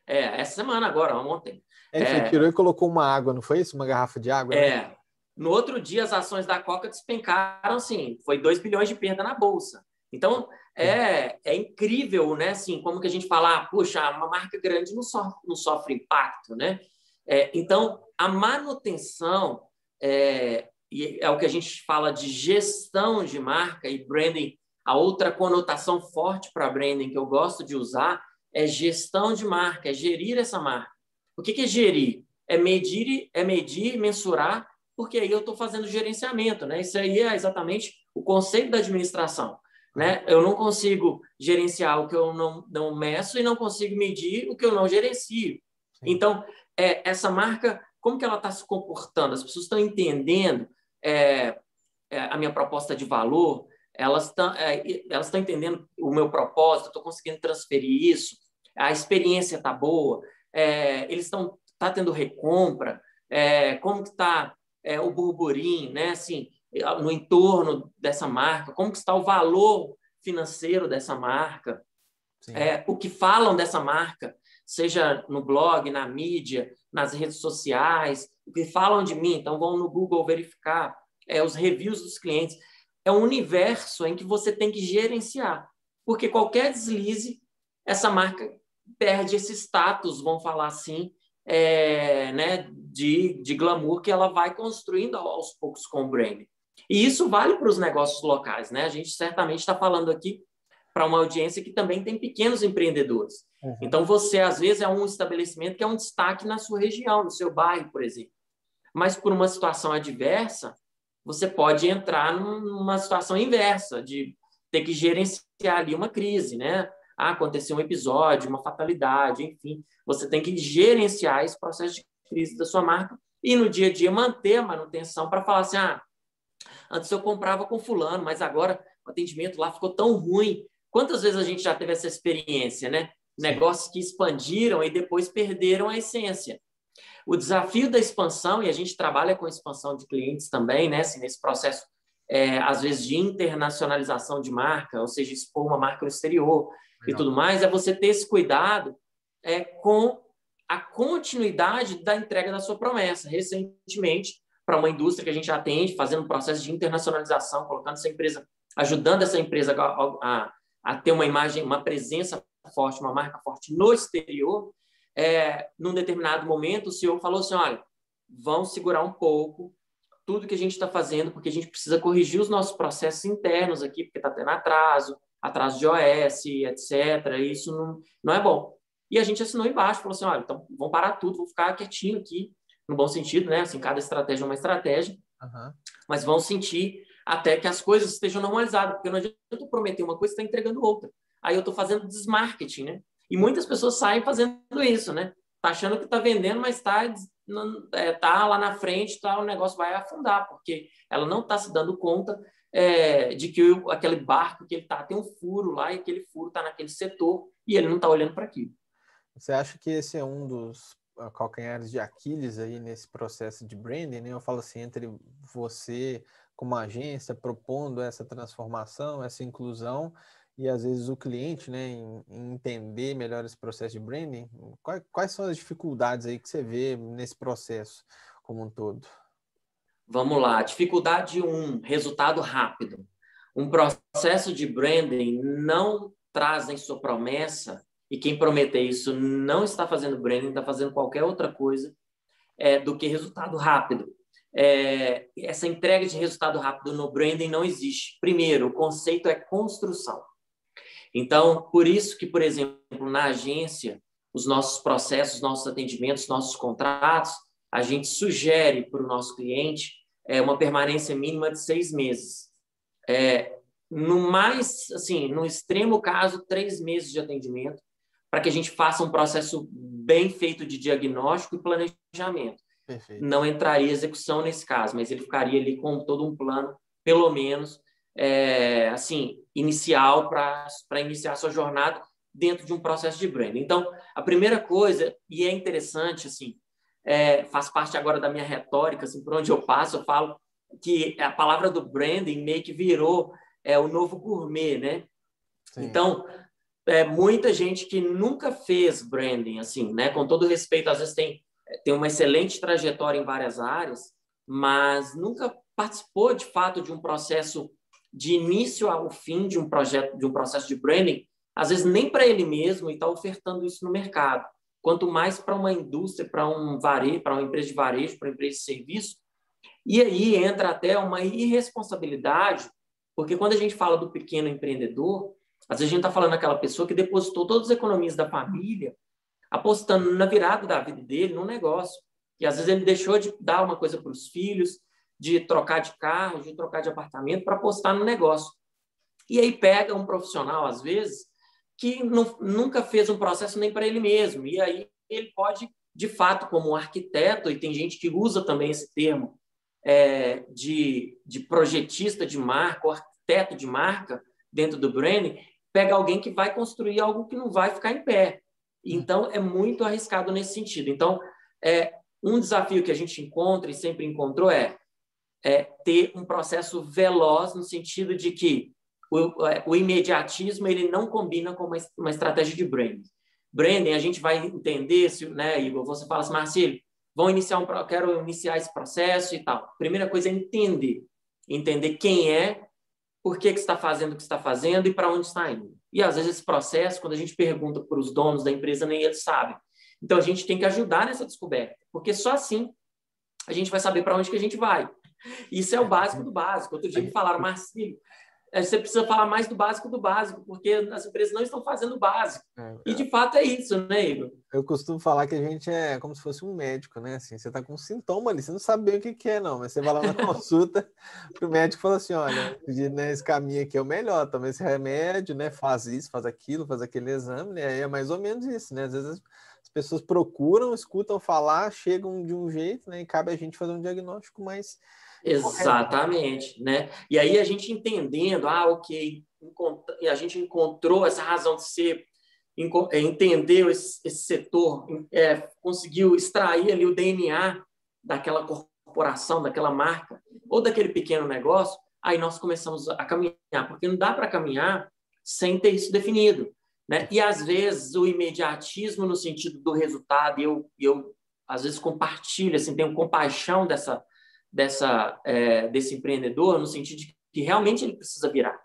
essa semana agora, ontem. Ele foi, tirou e colocou uma água, não foi isso? Uma garrafa de água, né? No outro dia, as ações da Coca despencaram, assim, foi 2 bilhões de perda na Bolsa. Então, é incrível, né? Assim, como que a gente fala, puxa, uma marca grande não sofre impacto, né? Então, a manutenção e é o que a gente fala de gestão de marca e branding. A outra conotação forte para branding que eu gosto de usar é gestão de marca, é gerir essa marca. O que é gerir? É medir, mensurar, porque aí eu estou fazendo gerenciamento, né? Isso aí é exatamente o conceito da administração, né? Eu não consigo gerenciar o que eu não meço e não consigo medir o que eu não gerencio. Sim. Então, essa marca, como que ela está se comportando? As pessoas estão entendendo a minha proposta de valor, elas estão entendendo o meu propósito, eu estou conseguindo transferir isso, a experiência está boa, eles tá tendo recompra, como que está o burburinho, né? Assim, no entorno dessa marca, como que está o valor financeiro dessa marca, Sim. O que falam dessa marca, seja no blog, na mídia, nas redes sociais, o que falam de mim. Então, vão no Google verificar os reviews dos clientes. É um universo em que você tem que gerenciar, porque qualquer deslize, essa marca perde esse status, vamos falar assim, né, de glamour que ela vai construindo aos poucos com o branding. E isso vale para os negócios locais, né? A gente certamente está falando aqui para uma audiência que também tem pequenos empreendedores. Uhum. Então, você, às vezes, é um estabelecimento que é um destaque na sua região, no seu bairro, por exemplo. Mas, por uma situação adversa, você pode entrar numa situação inversa, de ter que gerenciar ali uma crise, né? Aconteceu um episódio, uma fatalidade, enfim. Você tem que gerenciar esse processo de crise da sua marca e, no dia a dia, manter a manutenção para falar assim, antes eu comprava com fulano, mas agora o atendimento lá ficou tão ruim. Quantas vezes a gente já teve essa experiência, né? Negócios que expandiram e depois perderam a essência. O desafio da expansão, e a gente trabalha com expansão de clientes também, né? Assim, nesse processo, às vezes, de internacionalização de marca, ou seja, expor uma marca no exterior e tudo mais, é você ter esse cuidado com a continuidade da entrega da sua promessa. Recentemente, para uma indústria que a gente atende, fazendo um processo de internacionalização, colocando essa empresa, ajudando essa empresa a ter uma imagem, uma presença forte, uma marca forte no exterior, num determinado momento, o CEO falou assim, olha, vamos segurar um pouco tudo que a gente está fazendo, porque a gente precisa corrigir os nossos processos internos aqui, porque está tendo atraso de OS, etc. E isso não é bom. E a gente assinou embaixo, falou assim, olha, então vamos parar tudo, vamos ficar quietinho aqui, no bom sentido, né? Assim, cada estratégia é uma estratégia, mas vão sentir até que as coisas estejam normalizadas, porque não adianta eu prometer uma coisa e estar entregando outra. Aí eu estou fazendo desmarketing, né? E muitas pessoas saem fazendo isso, né? Tá achando que está vendendo, mas tá lá na frente, o negócio vai afundar, porque ela não está se dando conta de que aquele barco que ele está tem um furo lá e aquele furo está naquele setor e ele não está olhando para aquilo. Você acha que esse é um dos calcanhares de Aquiles aí nesse processo de branding, né? Eu falo assim, entre você como agência propondo essa transformação, essa inclusão e às vezes o cliente, né, em entender melhor esse processo de branding, quais são as dificuldades aí que você vê nesse processo como um todo? Vamos lá, dificuldade 1, resultado rápido. Um processo de branding não traz em sua promessa, e quem prometer isso não está fazendo branding, está fazendo qualquer outra coisa do que resultado rápido. Essa entrega de resultado rápido no branding não existe. Primeiro, o conceito é construção. Então, por isso que, por exemplo, na agência, os nossos processos, nossos atendimentos, nossos contratos, a gente sugere para o nosso cliente uma permanência mínima de 6 meses. No extremo caso, 3 meses de atendimento, para que a gente faça um processo bem feito de diagnóstico e planejamento. Perfeito. Não entraria execução nesse caso, mas ele ficaria ali com todo um plano, pelo menos, inicial para iniciar a sua jornada dentro de um processo de branding. Então, a primeira coisa, e é interessante, faz parte agora da minha retórica, por onde eu passo, eu falo que a palavra do branding meio que virou o novo gourmet, né? Sim. Então, muita gente que nunca fez branding, né? Com todo respeito, às vezes tem uma excelente trajetória em várias áreas, mas nunca participou, de fato, de um processo de início ao fim de um processo de branding, às vezes nem para ele mesmo, e está ofertando isso no mercado. Quanto mais para uma indústria, para uma empresa de varejo, para uma empresa de serviço. E aí entra até uma irresponsabilidade, porque quando a gente fala do pequeno empreendedor, às vezes a gente está falando daquela pessoa que depositou todas as economias da família, apostando na virada da vida dele no negócio. E às vezes ele deixou de dar uma coisa para os filhos, de trocar de carro, de trocar de apartamento para apostar no negócio. E aí pega um profissional, às vezes, que nunca fez um processo nem para ele mesmo. E aí ele pode, de fato, como um arquiteto, e tem gente que usa também esse termo de projetista de marca, ou arquiteto de marca dentro do branding, pega alguém que vai construir algo que não vai ficar em pé. Então, é muito arriscado nesse sentido. Então, um desafio que a gente encontra e sempre encontrou é ter um processo veloz, no sentido de que o imediatismo ele não combina com uma estratégia de branding. Branding, a gente vai entender, né, Igor? Você fala assim, Marcílio, quero iniciar esse processo e tal. Primeira coisa é entender quem é, por que está fazendo o que está fazendo e para onde está indo. E, às vezes, esse processo, quando a gente pergunta para os donos da empresa, nem eles sabem. Então, a gente tem que ajudar nessa descoberta, porque só assim a gente vai saber para onde que a gente vai. Isso é o básico do básico. Outro dia me falaram, Marcílio, você precisa falar mais do básico, porque as empresas não estão fazendo o básico. E, de fato, é isso, né, Igor? Eu costumo falar que a gente é como se fosse um médico, né? Assim, você está com um sintoma ali, você não sabe bem o que é, não, mas você vai lá na consulta, o médico fala assim, olha, né, esse caminho aqui é o melhor, toma esse remédio, né? Faz isso, faz aquilo, faz aquele exame, né? Aí é mais ou menos isso, né? Às vezes as pessoas procuram, escutam falar, chegam de um jeito, né? E cabe a gente fazer um diagnóstico mais exatamente, né? E aí a gente entendendo, ok, a gente encontrou essa razão de ser, entendeu esse setor, conseguiu extrair ali o DNA daquela corporação, daquela marca, ou daquele pequeno negócio, aí nós começamos a caminhar, porque não dá para caminhar sem ter isso definido, né? E às vezes o imediatismo no sentido do resultado, eu às vezes compartilho, assim, tenho compaixão desse empreendedor, no sentido de que realmente ele precisa virar.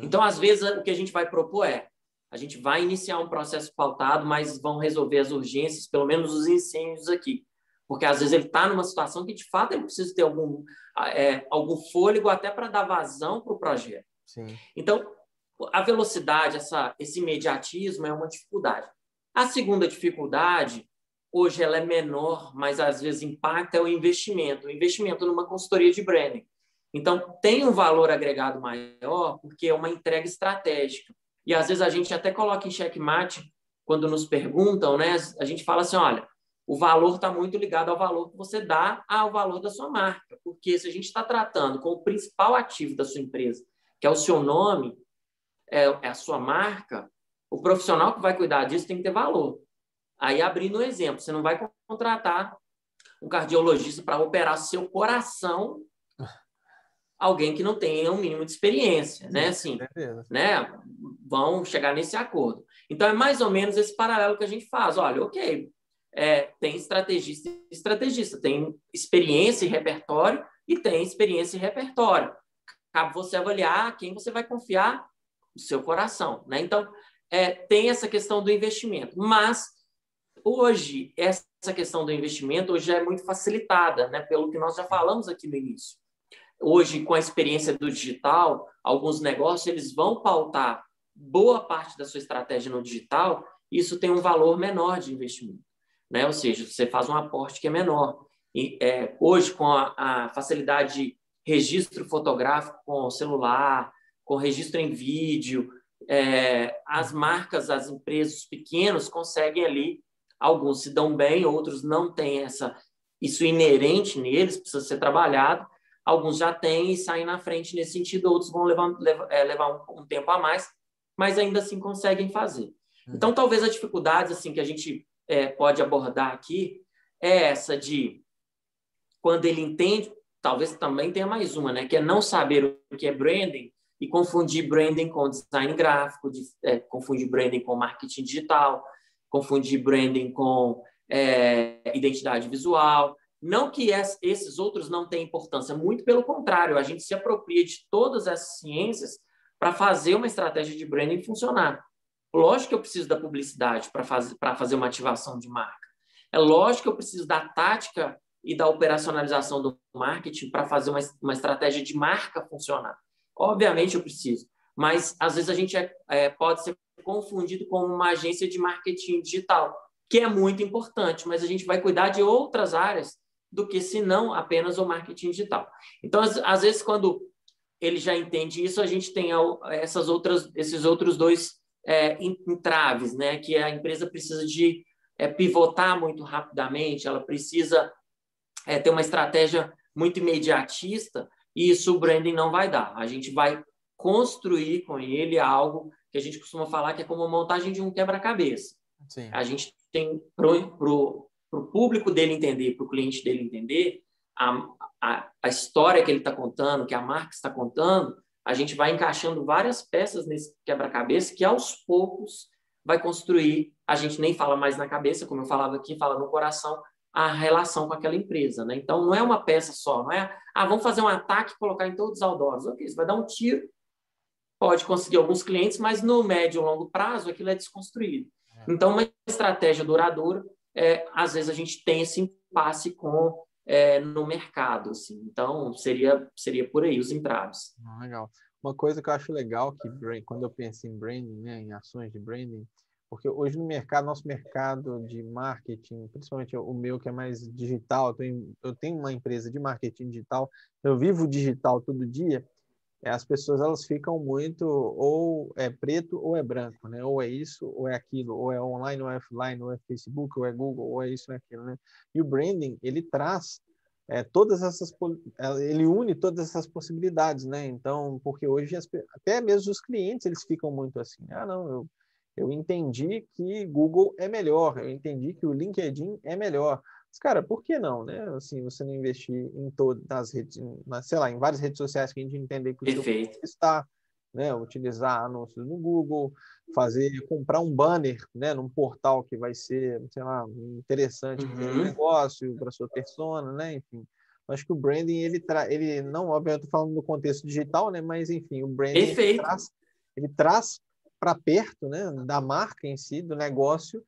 Então, às vezes, o que a gente vai propor a gente vai iniciar um processo pautado, mas vão resolver as urgências, pelo menos os incêndios aqui. Porque, às vezes, ele está numa situação que, de fato, ele precisa ter algum fôlego até para dar vazão para o projeto. Sim. Então, a velocidade, esse imediatismo é uma dificuldade. A segunda dificuldade, hoje ela é menor, mas às vezes impacta, é o investimento numa consultoria de branding. Então, tem um valor agregado maior porque é uma entrega estratégica. E às vezes a gente até coloca em xeque-mate, quando nos perguntam, né? A gente fala assim, olha, o valor está muito ligado ao valor que você dá ao valor da sua marca. Porque se a gente está tratando com o principal ativo da sua empresa, que é o seu nome, é a sua marca, o profissional que vai cuidar disso tem que ter valor. Aí, abrindo um exemplo, você não vai contratar um cardiologista para operar seu coração, alguém que não tenha um mínimo de experiência, né? Assim, né? Vão chegar nesse acordo. Então, é mais ou menos esse paralelo que a gente faz. Olha, ok, tem estrategista, tem experiência e repertório e tem experiência e repertório. Cabe você avaliar quem você vai confiar o seu coração, né? Então, tem essa questão do investimento, mas hoje, essa questão do investimento hoje é muito facilitada, né? Pelo que nós já falamos aqui no início. Hoje, com a experiência do digital, alguns negócios eles vão pautar boa parte da sua estratégia no digital, e isso tem um valor menor de investimento, né? Ou seja, você faz um aporte que é menor. E, hoje, com a facilidade de registro fotográfico com celular, com registro em vídeo, as marcas, as empresas, os pequenos conseguem ali, alguns se dão bem, outros não têm isso inerente neles, precisa ser trabalhado. Alguns já têm e saem na frente nesse sentido, outros vão levar um tempo a mais, mas ainda assim conseguem fazer. Então, talvez a dificuldade assim, que a gente pode abordar aqui é essa de, quando ele entende, talvez também tenha mais uma, né, que é não saber o que é branding e confundir branding com design gráfico, confundir branding com marketing digital, confundir branding com identidade visual. Não que esses outros não tenham importância, muito pelo contrário, a gente se apropria de todas essas ciências para fazer uma estratégia de branding funcionar. Lógico que eu preciso da publicidade para fazer uma ativação de marca. É lógico que eu preciso da tática e da operacionalização do marketing para fazer uma estratégia de marca funcionar. Obviamente eu preciso, mas às vezes a gente pode ser confundido com uma agência de marketing digital, que é muito importante, mas a gente vai cuidar de outras áreas do que, se não, apenas o marketing digital. Então, às vezes, quando ele já entende isso, a gente tem esses outros dois entraves, né? Que a empresa precisa de pivotar muito rapidamente, ela precisa ter uma estratégia muito imediatista, e isso o branding não vai dar. A gente vai construir com ele algo que a gente costuma falar que é como a montagem de um quebra-cabeça. A gente tem, para o público dele entender, para o cliente dele entender, a história que ele está contando, que a marca está contando, a gente vai encaixando várias peças nesse quebra-cabeça que, aos poucos, vai construir, a gente nem fala mais na cabeça, como eu falava aqui, fala no coração, a relação com aquela empresa, né? Então, não é uma peça só, não é, vamos fazer um ataque e colocar em todos os outdoors. Ok, você vai dar um tiro, pode conseguir alguns clientes, mas no médio e longo prazo, aquilo é desconstruído. Então, uma estratégia duradoura, às vezes a gente tem esse impasse no mercado, assim. Então, seria por aí os entraves. Legal. Uma coisa que eu acho legal, que quando eu penso em branding, né, em ações de branding, porque hoje no mercado, nosso mercado de marketing, principalmente o meu que é mais digital, eu tenho uma empresa de marketing digital, eu vivo digital todo dia, as pessoas elas ficam muito ou é preto ou é branco, né? Ou é isso ou é aquilo, ou é online ou é offline, ou é Facebook ou é Google, ou é isso ou é aquilo, né? E o branding, ele traz ele une todas essas possibilidades, né? Então, porque hoje até mesmo os clientes eles ficam muito assim, não, eu entendi que Google é melhor, eu entendi que o LinkedIn é melhor. Mas, cara, por que não, né? Assim, você não investir em todas as redes, sei lá, em várias redes sociais que a gente entender que o seu Perfeito. está, né? Utilizar anúncios no Google, comprar um banner, né? Num portal que vai ser, sei lá, interessante para o seu negócio, para a sua persona, né? Enfim, acho que o branding ele não, obviamente, eu estou falando no contexto digital, né? Mas enfim, o branding ele traz para perto, né? Da marca em si, do negócio,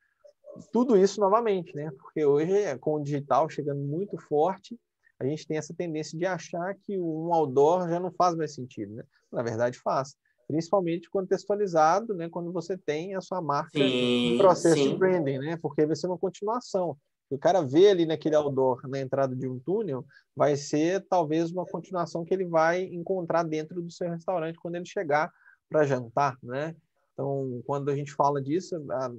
tudo isso novamente, né? Porque hoje, com o digital chegando muito forte, a gente tem essa tendência de achar que um outdoor já não faz mais sentido, né? Na verdade, faz. Principalmente contextualizado, né? Quando você tem a sua marca em processo de branding, né? Porque vai ser uma continuação. O cara vê ali naquele outdoor, na entrada de um túnel, vai ser talvez uma continuação que ele vai encontrar dentro do seu restaurante quando ele chegar para jantar, né? Então, quando a gente fala disso,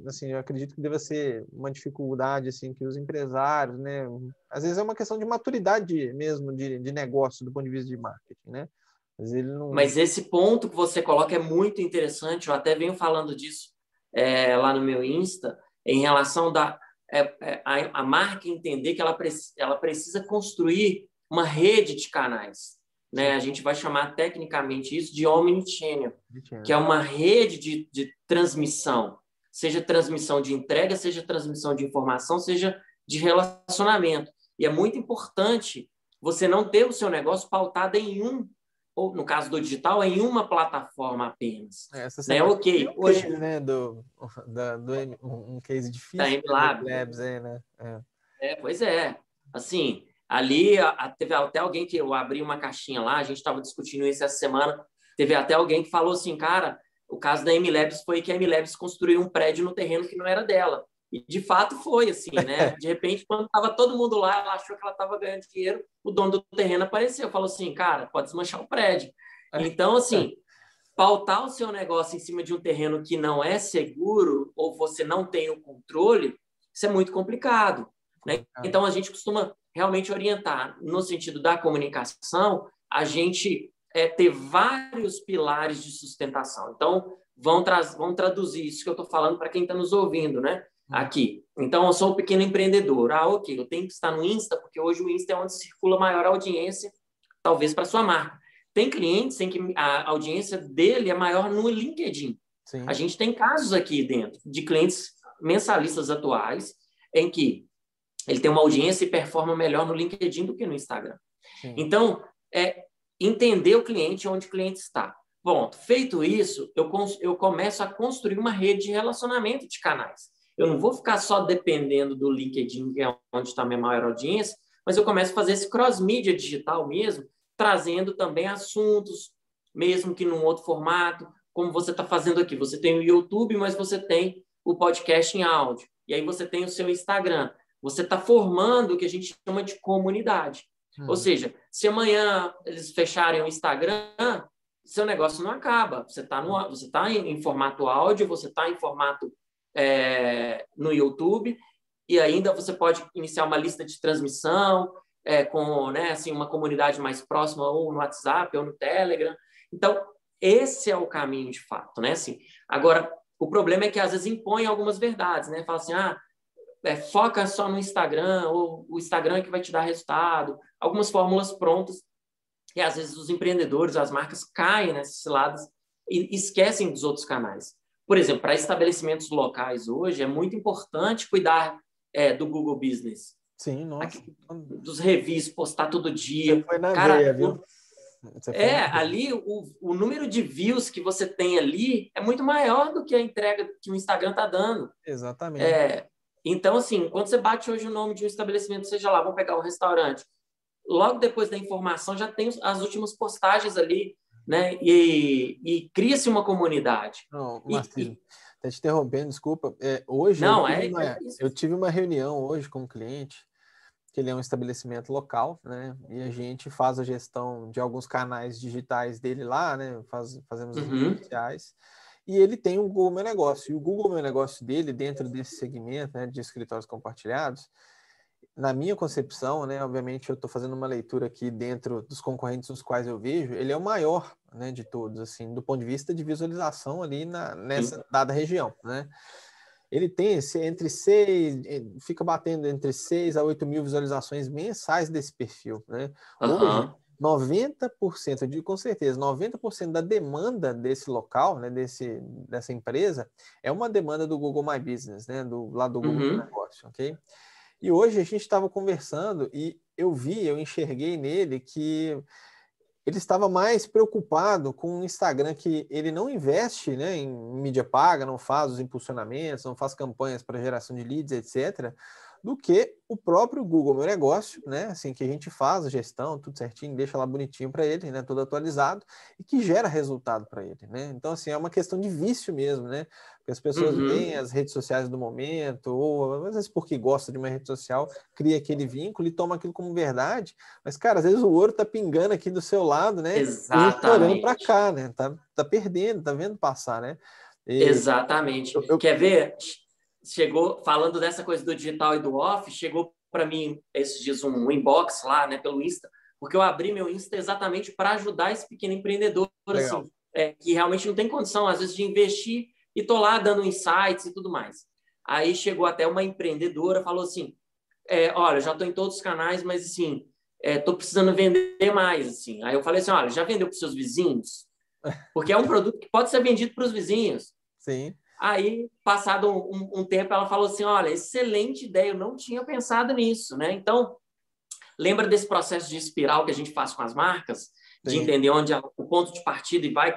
assim, eu acredito que deve ser uma dificuldade assim que os empresários, né, às vezes é uma questão de maturidade mesmo de negócio do ponto de vista de marketing, né? Mas esse ponto que você coloca é muito interessante. Eu até venho falando disso lá no meu Insta, em relação a marca entender que ela precisa construir uma rede de canais, né? A gente vai chamar tecnicamente isso de omnichannel, que é uma rede de transmissão, seja transmissão de entrega, seja transmissão de informação, seja de relacionamento. E é muito importante você não ter o seu negócio pautado ou no caso do digital, em uma plataforma apenas. Essa né? semana Ok, hoje case, né, um case difícil da da Labs aí, né? Pois é. Assim, ali teve até alguém que eu abri uma caixinha lá, a gente estava discutindo isso essa semana, teve até alguém que falou assim, cara, o caso da MLabs foi que a MLabs construiu um prédio no terreno que não era dela. E, de fato, foi assim, né? De repente, quando estava todo mundo lá, ela achou que ela estava ganhando dinheiro, o dono do terreno apareceu, falou assim, cara, pode desmanchar o prédio. Então, assim, pautar o seu negócio em cima de um terreno que não é seguro ou você não tem o controle, isso é muito complicado. Né? Então, a gente costuma realmente orientar, no sentido da comunicação, a gente ter vários pilares de sustentação. Então, vão traduzir isso que eu estou falando para quem está nos ouvindo, né? Aqui. Então, eu sou um pequeno empreendedor. Ok, eu tenho que estar no Insta, porque hoje o Insta é onde circula maior audiência, talvez para sua marca. Tem clientes em que a audiência dele é maior no LinkedIn. Sim. A gente tem casos aqui dentro de clientes mensalistas atuais em que ele tem uma audiência e performa melhor no LinkedIn do que no Instagram. Sim. Então, entender o cliente onde o cliente está. Bom, feito isso, eu começo a construir uma rede de relacionamento de canais. Eu não vou ficar só dependendo do LinkedIn, que é onde está a minha maior audiência, mas eu começo a fazer esse cross-mídia digital mesmo, trazendo também assuntos, mesmo que num outro formato, como você está fazendo aqui. Você tem o YouTube, mas você tem o podcast em áudio. E aí você tem o seu Instagram. Você está formando o que a gente chama de comunidade. Ou seja, se amanhã eles fecharem o Instagram, seu negócio não acaba. Você está em formato áudio, você está em formato no YouTube, e ainda você pode iniciar uma lista de transmissão, com, né, assim, uma comunidade mais próxima, ou no WhatsApp, ou no Telegram. Então, esse é o caminho de fato, né? Assim, agora, o problema é que às vezes impõe algumas verdades, né? Fala assim, foca só no Instagram, ou o Instagram que vai te dar resultado, algumas fórmulas prontas E às vezes os empreendedores, as marcas caem nessas ciladas e esquecem dos outros canais. Por exemplo, para estabelecimentos locais hoje, é muito importante cuidar do Google Business. Sim, nossa. Dos reviews, postar todo dia. Você foi na Cara, veia, viu? ali o número de views que você tem ali é muito maior do que a entrega que o Instagram está dando. Exatamente. Então, assim, quando você bate hoje o nome de um estabelecimento, seja lá, vamos pegar um restaurante, logo depois da informação já tem as últimas postagens ali, né? E cria-se uma comunidade. Não, Marcelo, até te interrompendo, desculpa. Hoje eu tive uma reunião hoje com um cliente, que ele é um estabelecimento local, né? E a gente faz a gestão de alguns canais digitais dele lá, né? Fazemos as redes sociais. E ele tem um Google Meu Negócio. E o Google Meu Negócio dele, dentro desse segmento, né, de escritórios compartilhados, na minha concepção, né, obviamente eu estou fazendo uma leitura aqui dentro dos concorrentes nos quais eu vejo, ele é o maior, né, de todos, assim, do ponto de vista de visualização ali nessa dada região, né? Ele tem fica batendo entre 6 a 8 mil visualizações mensais desse perfil, né? Hoje, 90%, eu digo com certeza, 90% da demanda desse local, né, dessa empresa, é uma demanda do Google My Business, né, lá do Google Negócio, ok? E hoje a gente estava conversando e eu enxerguei nele que ele estava mais preocupado com o Instagram, que ele não investe, né, em mídia paga, não faz os impulsionamentos, não faz campanhas para geração de leads, etc., do que o próprio Google Meu Negócio, né, assim, que a gente faz a gestão, tudo certinho, deixa lá bonitinho para ele, né, todo atualizado, e que gera resultado para ele, né? Então, assim, é uma questão de vício mesmo, né? Porque as pessoas veem as redes sociais do momento, ou às vezes porque gosta de uma rede social, cria aquele vínculo e toma aquilo como verdade, mas, cara, às vezes o ouro tá pingando aqui do seu lado, né? Exatamente. E olhando para cá, né? Tá perdendo, tá vendo passar, né? Exatamente. Quer ver? Chegou, falando dessa coisa do digital e do off, chegou para mim esses dias um inbox lá, né, pelo Insta, porque eu abri meu Insta exatamente para ajudar esse pequeno empreendedor, assim, que realmente não tem condição, às vezes, de investir, e tô lá dando insights e tudo mais. Aí chegou até uma empreendedora, falou assim, olha, já estou em todos os canais, mas, assim, estou precisando vender mais, assim. Aí eu falei assim, olha, já vendeu para os seus vizinhos? Porque é um produto que pode ser vendido para os vizinhos. Sim. Aí, passado um tempo, ela falou assim, olha, excelente ideia, eu não tinha pensado nisso, né? Então, lembra desse processo de espiral que a gente faz com as marcas? Sim. De entender onde é o ponto de partida e vai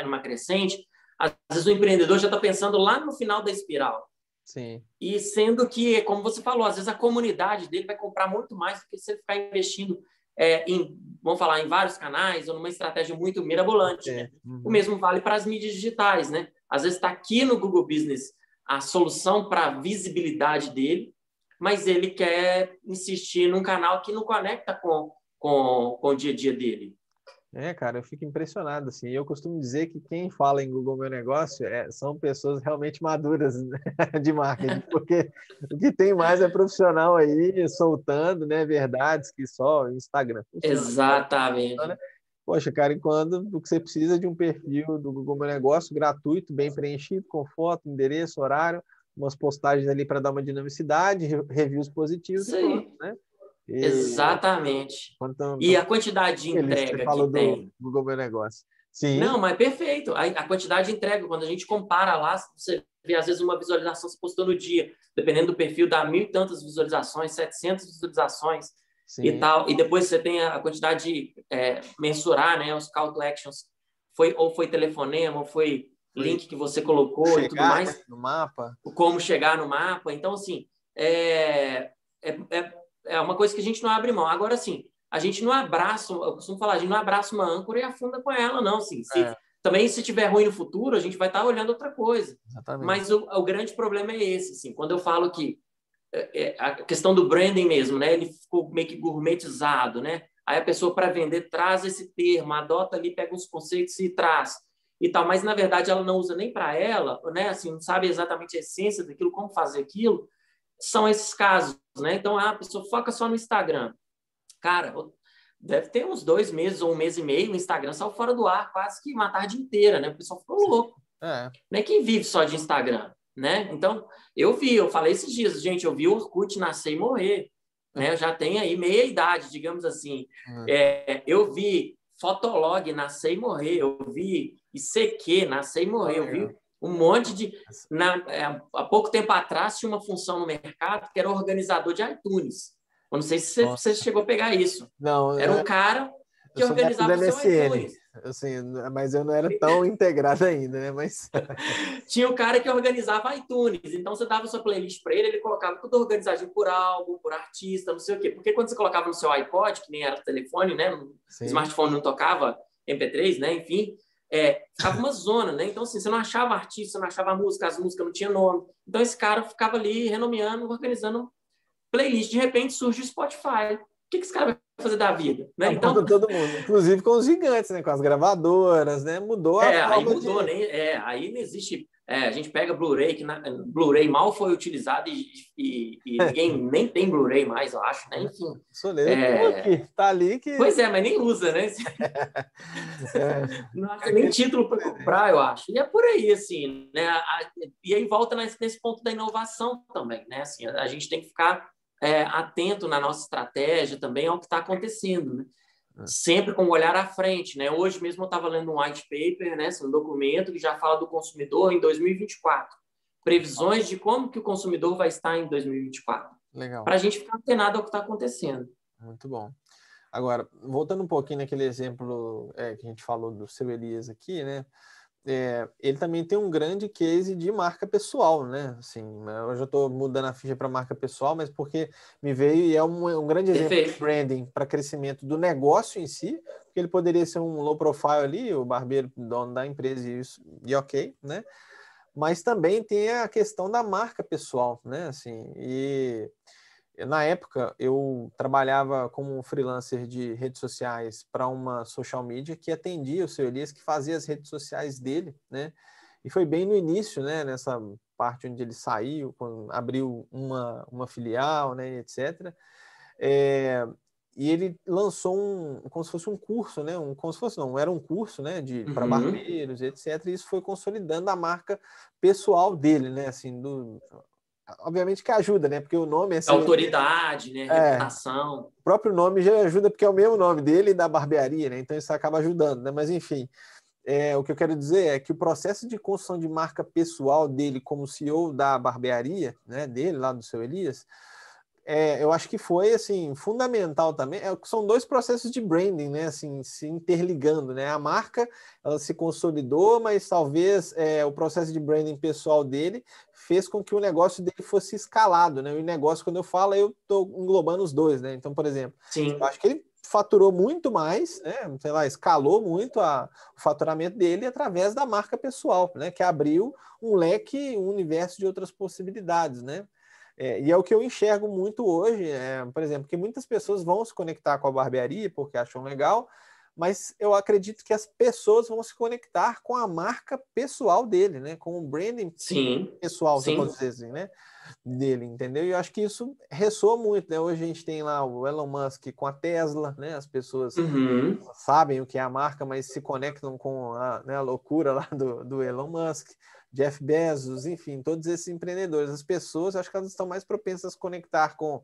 numa crescente? Às vezes o empreendedor já está pensando lá no final da espiral. Sim. E sendo que, como você falou, às vezes a comunidade dele vai comprar muito mais do que se ele ficar investindo vamos falar, em vários canais ou numa estratégia muito mirabolante. Né? O mesmo vale para as mídias digitais, né? Às vezes está aqui no Google Business a solução para a visibilidade dele, mas ele quer insistir num canal que não conecta com o dia a dia dele. Cara, eu fico impressionado, assim. Eu costumo dizer que quem fala em Google Meu Negócio são pessoas realmente maduras, né, de marketing, porque o que tem mais é profissional aí soltando, né, verdades que só o Instagram funciona. Exatamente. Né? Poxa, cara, e quando você precisa de um perfil do Google Meu Negócio gratuito, bem preenchido, com foto, endereço, horário, umas postagens ali para dar uma dinamicidade, reviews positivos e pronto, né? Exatamente. E a quantidade de entrega que tem. Do Google Meu Negócio. Sim. Não, mas perfeito. A quantidade de entrega, quando a gente compara lá, você vê às vezes uma visualização que você postou no dia, dependendo do perfil, dá 1.000 e tantas visualizações, 700 visualizações. Sim. E tal. E depois você tem a quantidade de mensurar, né, os call to actions. Ou foi telefonema, ou foi link que você colocou e tudo mais. No mapa. Como chegar no mapa. Então, assim, é uma coisa que a gente não abre mão. Agora, assim, a gente não abraça, eu costumo falar, a gente não abraça uma âncora e afunda com ela, não. Assim, também, se tiver ruim no futuro, a gente vai estar olhando outra coisa. Exatamente. Mas o grande problema é esse, assim, quando eu falo que a questão do branding mesmo, né? Ele ficou meio que gourmetizado, né? Aí a pessoa, para vender, traz esse termo, adota ali, pega uns conceitos e traz. E tal, mas, na verdade, ela não usa nem para ela, né? Assim, não sabe exatamente a essência daquilo, como fazer aquilo. São esses casos, né? Então, a pessoa foca só no Instagram. Cara, deve ter uns 2 meses ou 1 mês e meio, o Instagram saiu fora do ar quase que uma tarde inteira, né? O pessoal ficou louco. Não é quem vive só de Instagram, né? Então, eu falei esses dias, gente, eu vi o Orkut nascer e morrer, né? Eu já tenho aí meia idade, digamos assim. Eu vi Fotolog, nascer e morrer. Eu vi ICQ, nascer e morrer. Eu vi um monte de... há pouco tempo atrás tinha uma função no mercado que era organizador de iTunes. Eu não sei se você chegou a pegar isso. Não, era um cara que eu sou da época organizava do o seu MSN, iTunes. assim, mas eu não era tão integrado ainda, né? Mas tinha o cara que organizava iTunes. Então, você dava sua playlist para ele colocava tudo organizadinho por álbum, por artista, não sei o quê. Porque quando você colocava no seu iPod, que nem era telefone, né? O smartphone não tocava MP3, né? Enfim, ficava uma zona, né? Então, assim, você não achava artista, você não achava música, as músicas não tinham nome. Então, esse cara ficava ali renomeando, organizando playlist. De repente, surge o Spotify. O que esse cara vai fazer da vida? Né? Então, todo mundo, inclusive com os gigantes, né? Com as gravadoras, né? Mudou a forma aí mudou, né? Aí não existe... a gente pega Blu-ray, que Blu-ray mal foi utilizado e ninguém nem tem Blu-ray mais, eu acho, né? Enfim. Aqui, tá ali que... Pois mas nem usa, né? Não acha nem título para comprar, eu acho. E é por aí, assim, né? E aí volta nesse ponto da inovação também, né? Assim, a gente tem que ficar atento na nossa estratégia também ao que está acontecendo, né? Sempre com o olhar à frente, né? Hoje mesmo eu estava lendo um white paper, né? Um documento que já fala do consumidor em 2024. Previsões de como que o consumidor vai estar em 2024. Legal. Para a gente ficar antenado ao que está acontecendo. Muito bom. Agora, voltando um pouquinho naquele exemplo que a gente falou do seu Elias aqui, né? Ele também tem um grande case de marca pessoal, né? Assim, eu já estou mudando a ficha para marca pessoal, mas porque me veio e é um grande exemplo de branding para crescimento do negócio em si, porque ele poderia ser um low profile ali, o barbeiro dono da empresa e ok, né? Mas também tem a questão da marca pessoal, né? Assim, e na época, eu trabalhava como freelancer de redes sociais para uma social media que atendia o seu Elias, que fazia as redes sociais dele, né? E foi bem no início, né? Nessa parte onde ele saiu, quando abriu uma filial, né? Etc. E ele lançou como se fosse um curso, né? Como se fosse, não, era um curso, né? Para barbeiros, etc. E isso foi consolidando a marca pessoal dele, né? Assim, obviamente que ajuda, né? Porque o nome é... autoridade, né? Reputação. O próprio nome já ajuda, porque é o mesmo nome dele e da barbearia, né? Então isso acaba ajudando, né? Mas enfim, o que eu quero dizer é que o processo de construção de marca pessoal dele como CEO da barbearia, né? Dele, lá do seu Elias, eu acho que foi, assim, fundamental também. São dois processos de branding, né? Assim, se interligando, né? A marca, ela se consolidou, mas talvez o processo de branding pessoal dele fez com que o negócio dele fosse escalado, né? O negócio, quando eu falo, eu estou englobando os dois, né? Então, por exemplo, eu acho que ele faturou muito mais, né? Sei lá, escalou muito o faturamento dele através da marca pessoal, né? Que abriu um leque, um universo de outras possibilidades, né? E é o que eu enxergo muito hoje, por exemplo, que muitas pessoas vão se conectar com a barbearia porque acham legal, mas eu acredito que as pessoas vão se conectar com a marca pessoal dele, né? Com o branding pessoal, se eu posso dizer assim, né? Dele, entendeu? E eu acho que isso ressoa muito, né? Hoje a gente tem lá o Elon Musk com a Tesla, né? As pessoas sabem o que é a marca, mas se conectam com a loucura lá do Elon Musk. Jeff Bezos, enfim, todos esses empreendedores. As pessoas, acho que elas estão mais propensas a se conectar com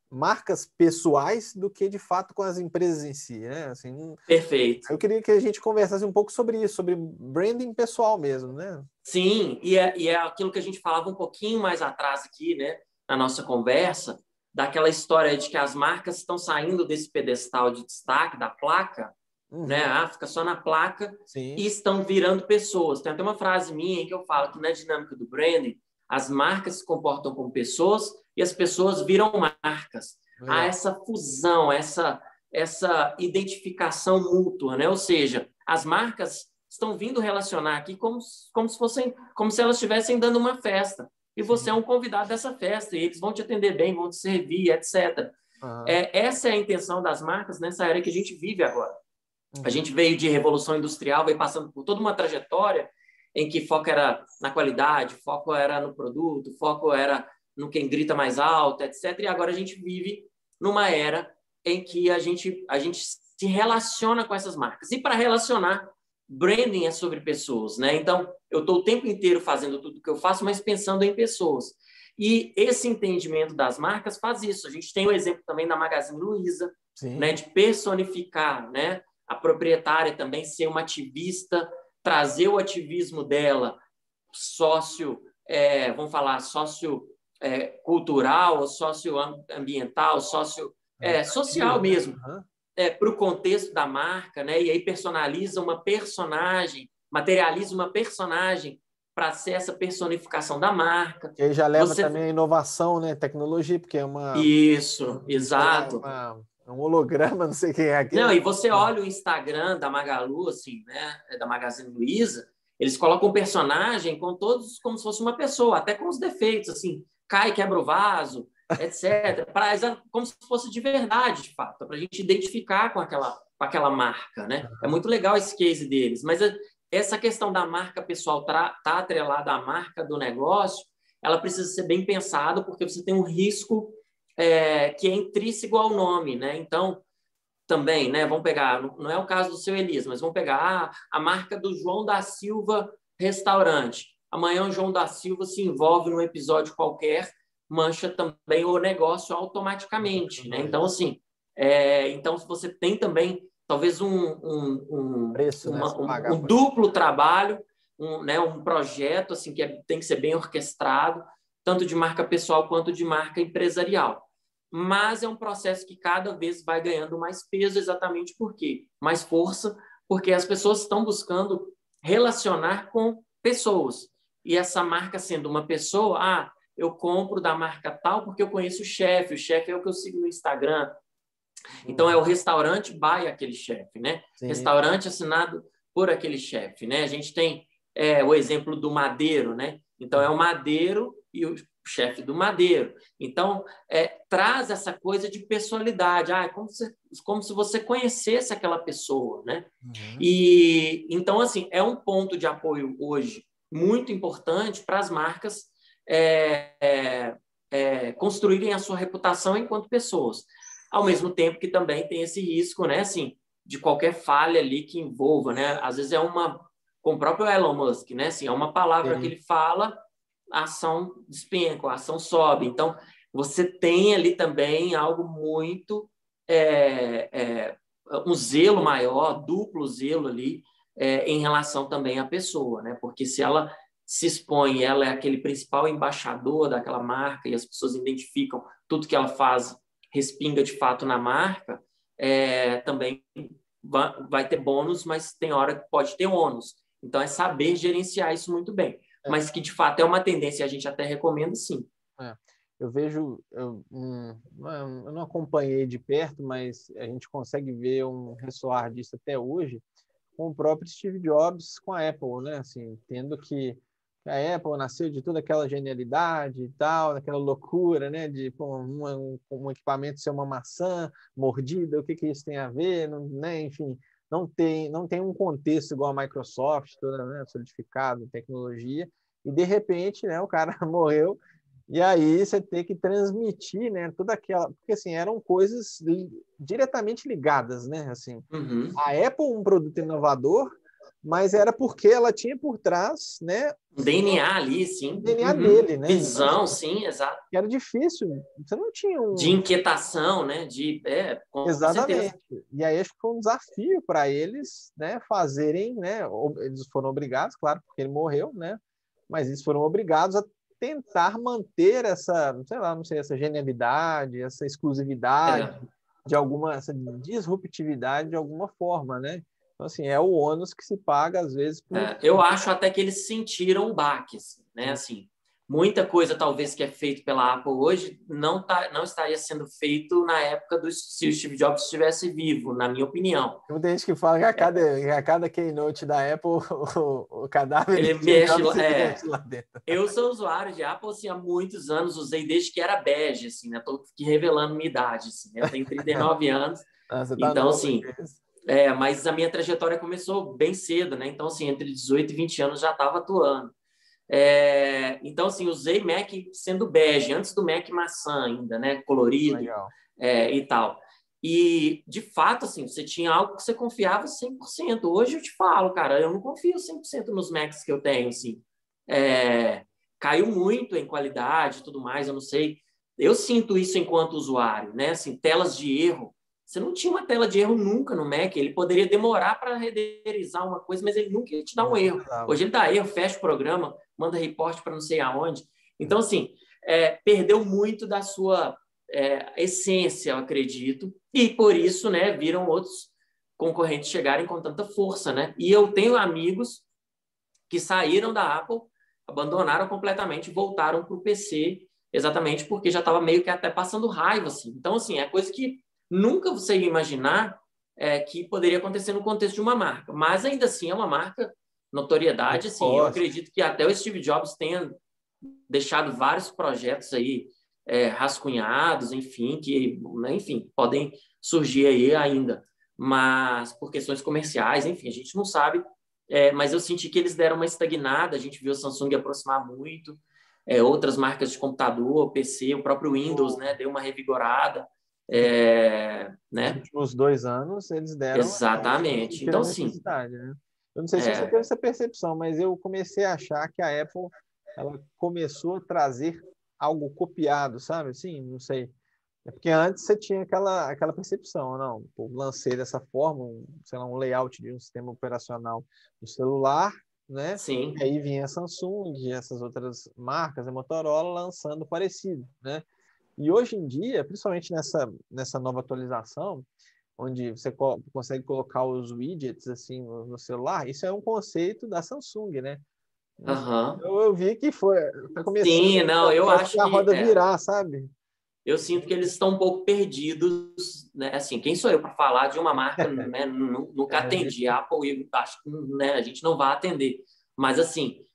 marcas pessoais do que, de fato, com as empresas em si, né? Assim, perfeito. Eu queria que a gente conversasse um pouco sobre isso, sobre branding pessoal mesmo, né? Sim, e é aquilo que a gente falava um pouquinho mais atrás aqui, né? Na nossa conversa, daquela história de que as marcas estão saindo desse pedestal de destaque, da placa, né? Fica só na placa. Sim. E estão virando pessoas. Tem até uma frase minha em que eu falo que na dinâmica do branding, as marcas se comportam como pessoas e as pessoas viram marcas. Há essa fusão, essa identificação mútua, né? Ou seja, as marcas estão vindo relacionar aqui como se elas estivessem dando uma festa. E você é um convidado dessa festa, e eles vão te atender bem, vão te servir, etc. Essa é a intenção das marcas nessa era que a gente vive agora. A gente veio de revolução industrial, veio passando por toda uma trajetória em que foco era na qualidade, foco era no produto, foco era no quem grita mais alto, etc. E agora a gente vive numa era em que a gente se relaciona com essas marcas. E para relacionar, branding é sobre pessoas, né? Então, eu estou o tempo inteiro fazendo tudo que eu faço, mas pensando em pessoas. E esse entendimento das marcas faz isso. A gente tem o exemplo também da Magazine Luiza, né? De personificar, né? a proprietária também ser uma ativista, trazer o ativismo dela, vamos falar, cultural, socioambiental, social mesmo, para o contexto da marca, né? E aí materializa uma personagem para ser essa personificação da marca. E aí já leva também a inovação, né? Tecnologia, porque é Isso, exato. Um holograma, não sei quem é aqui. Não, e você olha o Instagram da Magalu, assim, né? Da Magazine Luiza, eles colocam um personagem com todos como se fosse uma pessoa, até com os defeitos, assim, cai, quebra o vaso, etc. Como se fosse de verdade, de fato, para a gente identificar com aquela marca, né? É muito legal esse case deles, mas essa questão da marca pessoal tá atrelada à marca do negócio, ela precisa ser bem pensada, porque você tem um risco que é intrínseco ao nome, né? Então, também, né? Vamos pegar, não é o caso do seu Elias, mas vamos pegar a marca do João da Silva Restaurante. Amanhã o João da Silva se envolve num episódio qualquer, mancha também o negócio automaticamente, né? Então, assim, então você tem também talvez preço, né? um duplo trabalho, um projeto assim que tem que ser bem orquestrado, tanto de marca pessoal quanto de marca empresarial. Mas é um processo que cada vez vai ganhando mais peso, exatamente porque mais força, porque as pessoas estão buscando relacionar com pessoas. E essa marca sendo uma pessoa, eu compro da marca tal porque eu conheço o chefe é o que eu sigo no Instagram. Então, é o restaurante by aquele chefe, né? Sim. Restaurante assinado por aquele chefe, né? A gente tem o exemplo do Madeiro, né? Então, é o Madeiro e o chefe do Madeiro. Então, traz essa coisa de personalidade. Como se você conhecesse aquela pessoa, né? E, então, assim, é um ponto de apoio hoje muito importante para as marcas construírem a sua reputação enquanto pessoas. Ao mesmo tempo que também tem esse risco, né, assim, de qualquer falha ali que envolva, né? Às vezes com o próprio Elon Musk, né? Assim, é uma palavra que ele fala, a ação despenca, a ação sobe. Então, você tem ali também algo muito um zelo maior, duplo zelo ali em relação também à pessoa, né? Porque se ela se expõe, ela é aquele principal embaixador daquela marca e as pessoas identificam tudo que ela faz respinga de fato na marca, também vai ter bônus, mas tem hora que pode ter ônus. Então, é saber gerenciar isso muito bem. Mas que, de fato, é uma tendência, a gente até recomenda, sim. Eu vejo, eu não acompanhei de perto, mas a gente consegue ver um ressoar disso até hoje com o próprio Steve Jobs com a Apple, né? Assim, tendo que a Apple nasceu de toda aquela genialidade e tal, daquela loucura, né? De um equipamento ser uma maçã mordida, o que isso tem a ver, não, né? Enfim, não tem um contexto igual a Microsoft, toda, né, solidificado, tecnologia, e de repente, né, o cara morreu, e aí você tem que transmitir, né, toda aquela, porque assim, eram coisas diretamente ligadas, né? Assim, a Apple, um produto inovador, mas era porque ela tinha por trás, né? Um DNA ali, sim. DNA dele, né? Visão, então, sim, exato. Era difícil. Você não tinha de inquietação, né? Exatamente. Certeza. E aí acho que foi um desafio para eles, né? Fazerem, né? Eles foram obrigados, claro, porque ele morreu, né? Mas eles foram obrigados a tentar manter essa, sei lá, não sei, essa genialidade, essa exclusividade, essa disruptividade de alguma forma, né? Então, assim, é o ônus que se paga, às vezes... Eu acho até que eles sentiram o baque, né? Assim, muita coisa, talvez, que é feito pela Apple hoje não estaria sendo feito na época se o Steve Jobs estivesse vivo, na minha opinião. Tem muita gente que fala que a cada keynote da Apple, o cadáver ele mexe lá dentro. Eu sou usuário de Apple assim, há muitos anos, usei desde que era bege, assim, né? Estou aqui revelando minha idade. Assim, né? Eu tenho 39 anos. Você tá então, novo, assim... mas a minha trajetória começou bem cedo, né? Então, assim, entre 18 e 20 anos já estava atuando. Então, assim, usei Mac sendo bege, antes do Mac maçã ainda, né? Colorido e tal. E, de fato, assim, você tinha algo que você confiava 100%. Hoje eu te falo, cara, eu não confio 100% nos Macs que eu tenho, assim. Caiu muito em qualidade e tudo mais, eu não sei. Eu sinto isso enquanto usuário, né? Assim, telas de erro você não tinha uma tela de erro nunca no Mac. Ele poderia demorar para renderizar uma coisa, mas ele nunca ia te dar um erro. Hoje ele dá erro, fecha o programa, manda report para não sei aonde. Então, assim, perdeu muito da sua essência, eu acredito, e por isso, né, viram outros concorrentes chegarem com tanta força, né? E eu tenho amigos que saíram da Apple, abandonaram completamente e voltaram para o PC, exatamente porque já estava meio que até passando raiva, assim. Então, assim, é coisa que nunca você ia imaginar que poderia acontecer no contexto de uma marca, mas ainda assim é uma marca, notoriedade, assim, eu acredito que até o Steve Jobs tenha deixado vários projetos aí rascunhados, enfim, que, né, enfim, podem surgir aí ainda, mas por questões comerciais, enfim, a gente não sabe, mas eu senti que eles deram uma estagnada, a gente viu a Samsung aproximar muito, outras marcas de computador, PC, o próprio Windows, né, deu uma revigorada, Nos né? últimos 2 anos, eles deram Exatamente. a Então, sim, necessidade, né? Eu não sei se você teve essa percepção, mas eu comecei a achar que a Apple ela começou a trazer algo copiado, sabe? Assim, não sei. É porque antes você tinha aquela percepção, não, pô, lancei dessa forma, sei lá, um layout de um sistema operacional no celular, né? sim. E aí vinha a Samsung e essas outras marcas, a Motorola lançando parecido, né? E hoje em dia, principalmente nessa nova atualização, onde você consegue colocar os widgets assim no celular, isso é um conceito da Samsung, né? Aham. Eu vi que tá começando, Sim, não, eu parece que acho a que roda virar, sabe? eu sinto que eles estão um pouco perdidos, né? Assim, quem sou eu para falar de uma marca, né? Nunca atendi a Apple e acho que, né, a gente não vai atender. Mas assim,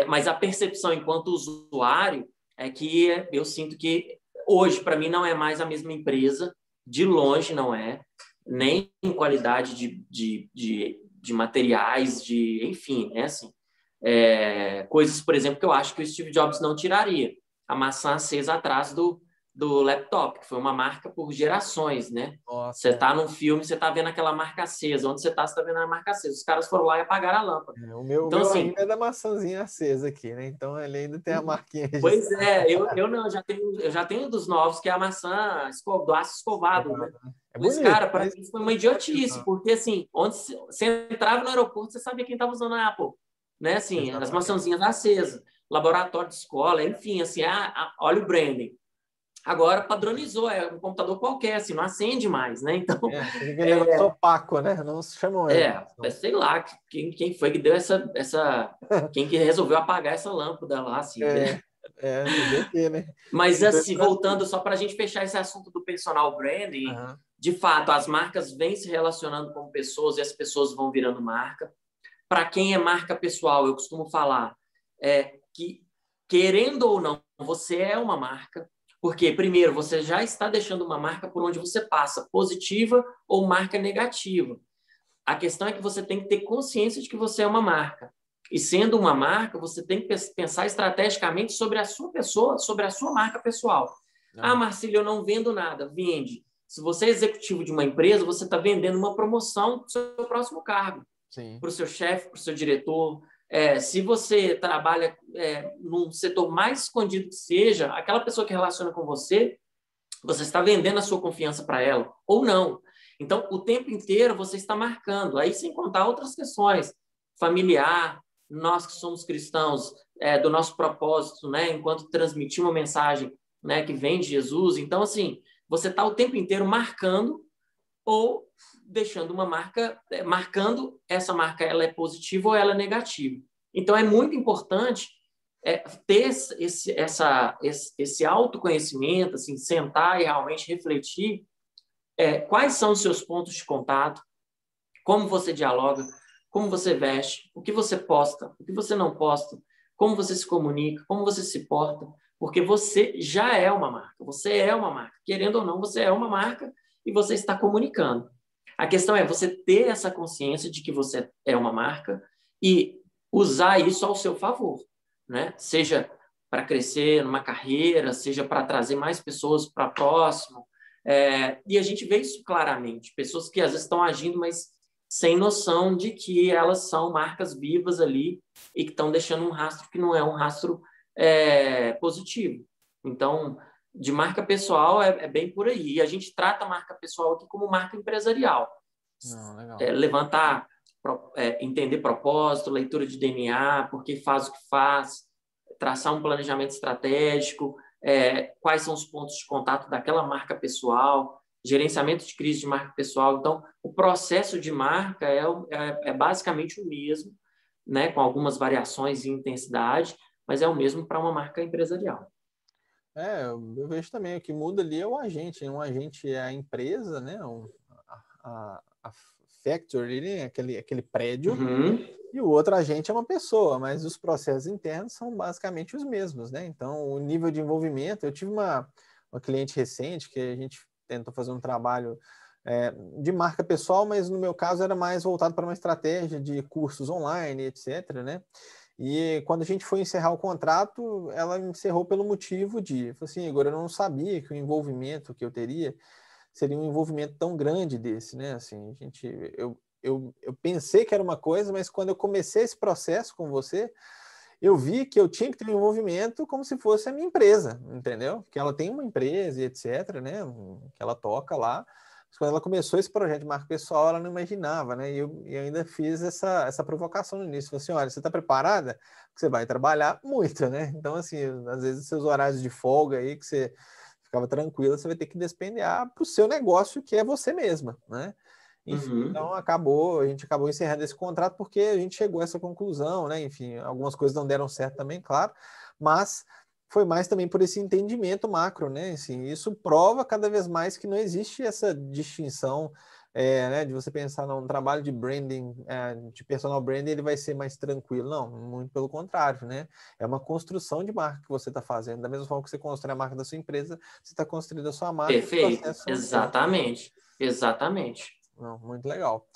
mas a percepção enquanto usuário é que eu sinto que hoje para mim não é mais a mesma empresa, de longe não é, nem em qualidade de materiais, enfim, né? Assim, coisas, por exemplo, que eu acho que o Steve Jobs não tiraria. A maçã acesa atrás do laptop, que foi uma marca por gerações, né? Nossa, Você está num filme, você está vendo aquela marca acesa. Onde você está, você está vendo a marca acesa. Os caras foram lá e apagaram a lâmpada. o Então, meu assim, ainda é da maçãzinha acesa aqui, né? Então ele ainda tem a marquinha pois registrada. é, eu não, eu já tenho dos novos, que é a maçã do aço escovado, né? É Mas, bonito, cara, para mas mim foi uma idiotice, porque, assim, onde você entrava no aeroporto, você sabia quem estava usando a Apple, né? Assim, as exatamente. maçãzinhas acesas, laboratório de escola, enfim, assim, olha o branding. Agora padronizou, é um computador qualquer, assim, não acende mais, né? Então, Fica aquele negócio opaco, né? Não se chamam atenção. sei lá, quem foi que deu quem que resolveu apagar essa lâmpada lá, assim, né? É, fazer o quê, né? Mas, Tem dois assim, pra voltando tudo. só para a gente fechar esse assunto do personal branding, Aham. de fato, as marcas vêm se relacionando com pessoas e as pessoas vão virando marca. Para quem é marca pessoal, eu costumo falar que, querendo ou não, você é uma marca, porque, primeiro, você já está deixando uma marca por onde você passa, positiva ou marca negativa. A questão é que você tem que ter consciência de que você é uma marca. E sendo uma marca, você tem que pensar estrategicamente sobre a sua pessoa, sobre a sua marca pessoal. Ah, Aham. Marcílio, eu não vendo nada. Vende. Se você é executivo de uma empresa, você está vendendo uma promoção para o seu próximo cargo, Sim. para o seu chefe, para o seu diretor. Se você trabalha num setor mais escondido que seja, aquela pessoa que relaciona com você, você está vendendo a sua confiança para ela ou não. Então, o tempo inteiro você está marcando. Aí, sem contar outras questões, familiar, nós que somos cristãos, do nosso propósito, né, enquanto transmitir uma mensagem, né, que vem de Jesus. Então, assim, você está o tempo inteiro marcando ou deixando uma marca, marcando essa marca, ela é positiva ou ela é negativa. Então, é muito importante ter esse autoconhecimento, assim, sentar e realmente refletir quais são os seus pontos de contato, como você dialoga, como você veste, o que você posta, o que você não posta, como você se comunica, como você se porta, porque você já é uma marca, você é uma marca. Querendo ou não, você é uma marca e você está comunicando. A questão é você ter essa consciência de que você é uma marca e usar isso ao seu favor, né? Seja para crescer numa carreira, seja para trazer mais pessoas para próximo. E a gente vê isso claramente. Pessoas que às vezes estão agindo, mas sem noção de que elas são marcas vivas ali e que estão deixando um rastro que não é um rastro positivo. Então, de marca pessoal é bem por aí. E a gente trata a marca pessoal aqui como marca empresarial. Não, legal. Levantar, entender propósito, leitura de DNA, por que faz o que faz, traçar um planejamento estratégico, quais são os pontos de contato daquela marca pessoal, gerenciamento de crise de marca pessoal. Então, o processo de marca é basicamente o mesmo, né, com algumas variações em intensidade, mas é o mesmo para uma marca empresarial. Eu vejo também, o que muda ali é o agente, né? Um agente é a empresa, né? A factory, né? Aquele prédio, Uhum. e o outro agente é uma pessoa, mas os processos internos são basicamente os mesmos, né? Então, o nível de envolvimento, eu tive uma cliente recente que a gente tentou fazer um trabalho de marca pessoal, mas no meu caso era mais voltado para uma estratégia de cursos online, etc., né? E quando a gente foi encerrar o contrato, ela encerrou pelo motivo de, falou assim, Igor, eu não sabia que o envolvimento que eu teria seria um envolvimento tão grande desse, né? Assim, eu pensei que era uma coisa, mas quando eu comecei esse processo com você, eu vi que eu tinha que ter um envolvimento como se fosse a minha empresa, entendeu? Que ela tem uma empresa e etc., né? Que ela toca lá. Mas quando ela começou esse projeto de marca pessoal, ela não imaginava, né? E eu ainda fiz essa provocação no início. Falei assim, olha, você está preparada? Porque você vai trabalhar muito, né? Então, assim, às vezes, seus horários de folga aí, que você ficava tranquila, você vai ter que despendear para o seu negócio, que é você mesma, né? Enfim, então Uhum. a gente acabou encerrando esse contrato porque a gente chegou a essa conclusão, né? Enfim, algumas coisas não deram certo também, claro, mas foi mais também por esse entendimento macro, né? Assim, isso prova cada vez mais que não existe essa distinção, né? De você pensar num trabalho de branding, de personal branding, ele vai ser mais tranquilo. Não, muito pelo contrário, né? É uma construção de marca que você está fazendo. Da mesma forma que você constrói a marca da sua empresa, você está construindo a sua marca, os Perfeito. processos são os mesmos. Exatamente. Exatamente. Não, muito legal.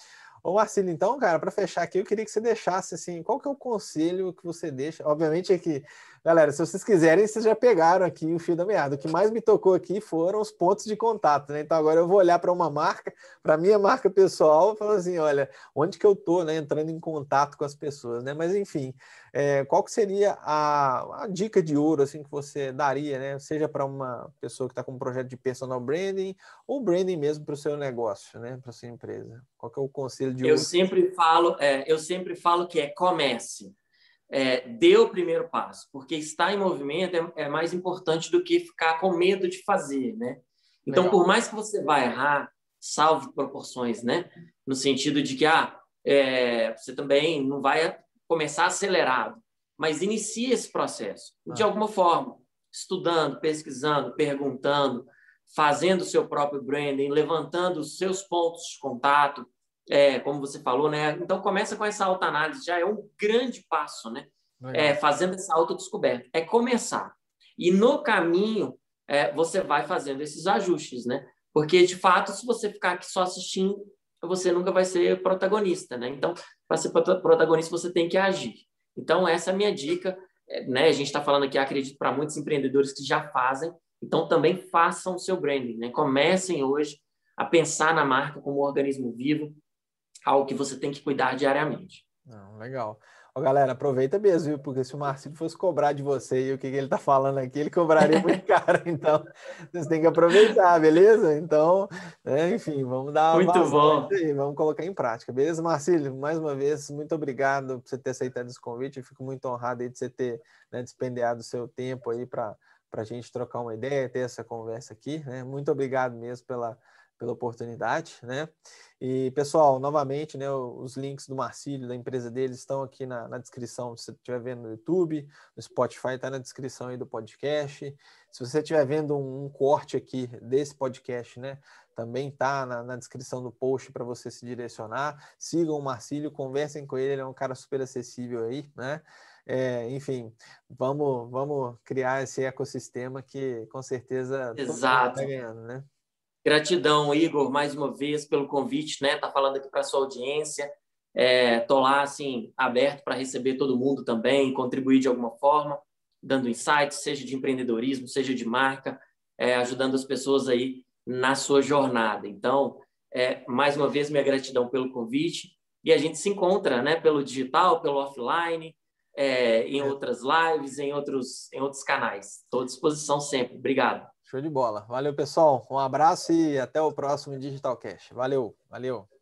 Ô, Marcelo, então, cara, para fechar aqui, eu queria que você deixasse assim, qual que é o conselho que você deixa? Obviamente é que, galera, se vocês quiserem, vocês já pegaram aqui o fio da meada. O que mais me tocou aqui foram os pontos de contato, né? Então agora eu vou olhar para uma marca, para minha marca pessoal, e falar assim, olha, onde que eu tô, né, entrando em contato com as pessoas, né? Mas enfim, qual que seria a dica de ouro assim que você daria, né? Seja para uma pessoa que está com um projeto de personal branding ou branding mesmo para o seu negócio, né? Para sua empresa. Qual que é o conselho de ouro? Eu sempre falo que comece, dê o primeiro passo, porque estar em movimento é mais importante do que ficar com medo de fazer, né? Então, Legal. por mais que você vá errar, salve proporções, né? No sentido de que você também não vai começar acelerado, mas inicie esse processo de Ah, alguma forma, estudando, pesquisando, perguntando, fazendo o seu próprio branding, levantando os seus pontos de contato, como você falou, né? Então começa com essa autoanálise, já é um grande passo, né? legal. Fazendo essa autodescoberta, começar. E no caminho, você vai fazendo esses ajustes, né? Porque, de fato, se você ficar aqui só assistindo, você nunca vai ser protagonista, né? Então, para ser protagonista, você tem que agir. Então, essa é a minha dica, né? A gente está falando aqui, acredito, para muitos empreendedores que já fazem, então também façam o seu branding, né? Comecem hoje a pensar na marca como um organismo vivo, algo que você tem que cuidar diariamente. Não, legal. Ó, galera, aproveita mesmo, viu? Porque se o Marcelo fosse cobrar de você e o que ele tá falando aqui, ele cobraria muito caro. Então, vocês têm que aproveitar, beleza? Então, enfim, vamos dar Muito vazão a isso bom. aí, vamos colocar em prática, beleza, Marcelo? Mais uma vez, muito obrigado por você ter aceitado esse convite. Eu fico muito honrado aí de você ter, né, despendeado o seu tempo aí para a gente trocar uma ideia, ter essa conversa aqui, né? Muito obrigado mesmo pela oportunidade, né? E, pessoal, novamente, né, os links do Marcílio, da empresa dele, estão aqui na descrição. Se você estiver vendo no YouTube, no Spotify, está na descrição aí do podcast. Se você estiver vendo um corte aqui desse podcast, né, também está na descrição do post para você se direcionar. Sigam o Marcílio, conversem com ele, ele é um cara super acessível aí, né? Enfim, vamos criar esse ecossistema que com certeza todo mundo está Exato. ganhando, né? Gratidão, Igor, mais uma vez pelo convite, né? Tá falando aqui para sua audiência. Tô lá assim aberto para receber todo mundo também, contribuir de alguma forma, dando insights, seja de empreendedorismo, seja de marca, ajudando as pessoas aí na sua jornada. Então, mais uma vez minha gratidão pelo convite e a gente se encontra, né? Pelo digital, pelo offline. em outras lives, em outros canais. Estou à disposição sempre. Obrigado. Show de bola. Valeu, pessoal. Um abraço e até o próximo Digitalcast. Valeu, valeu.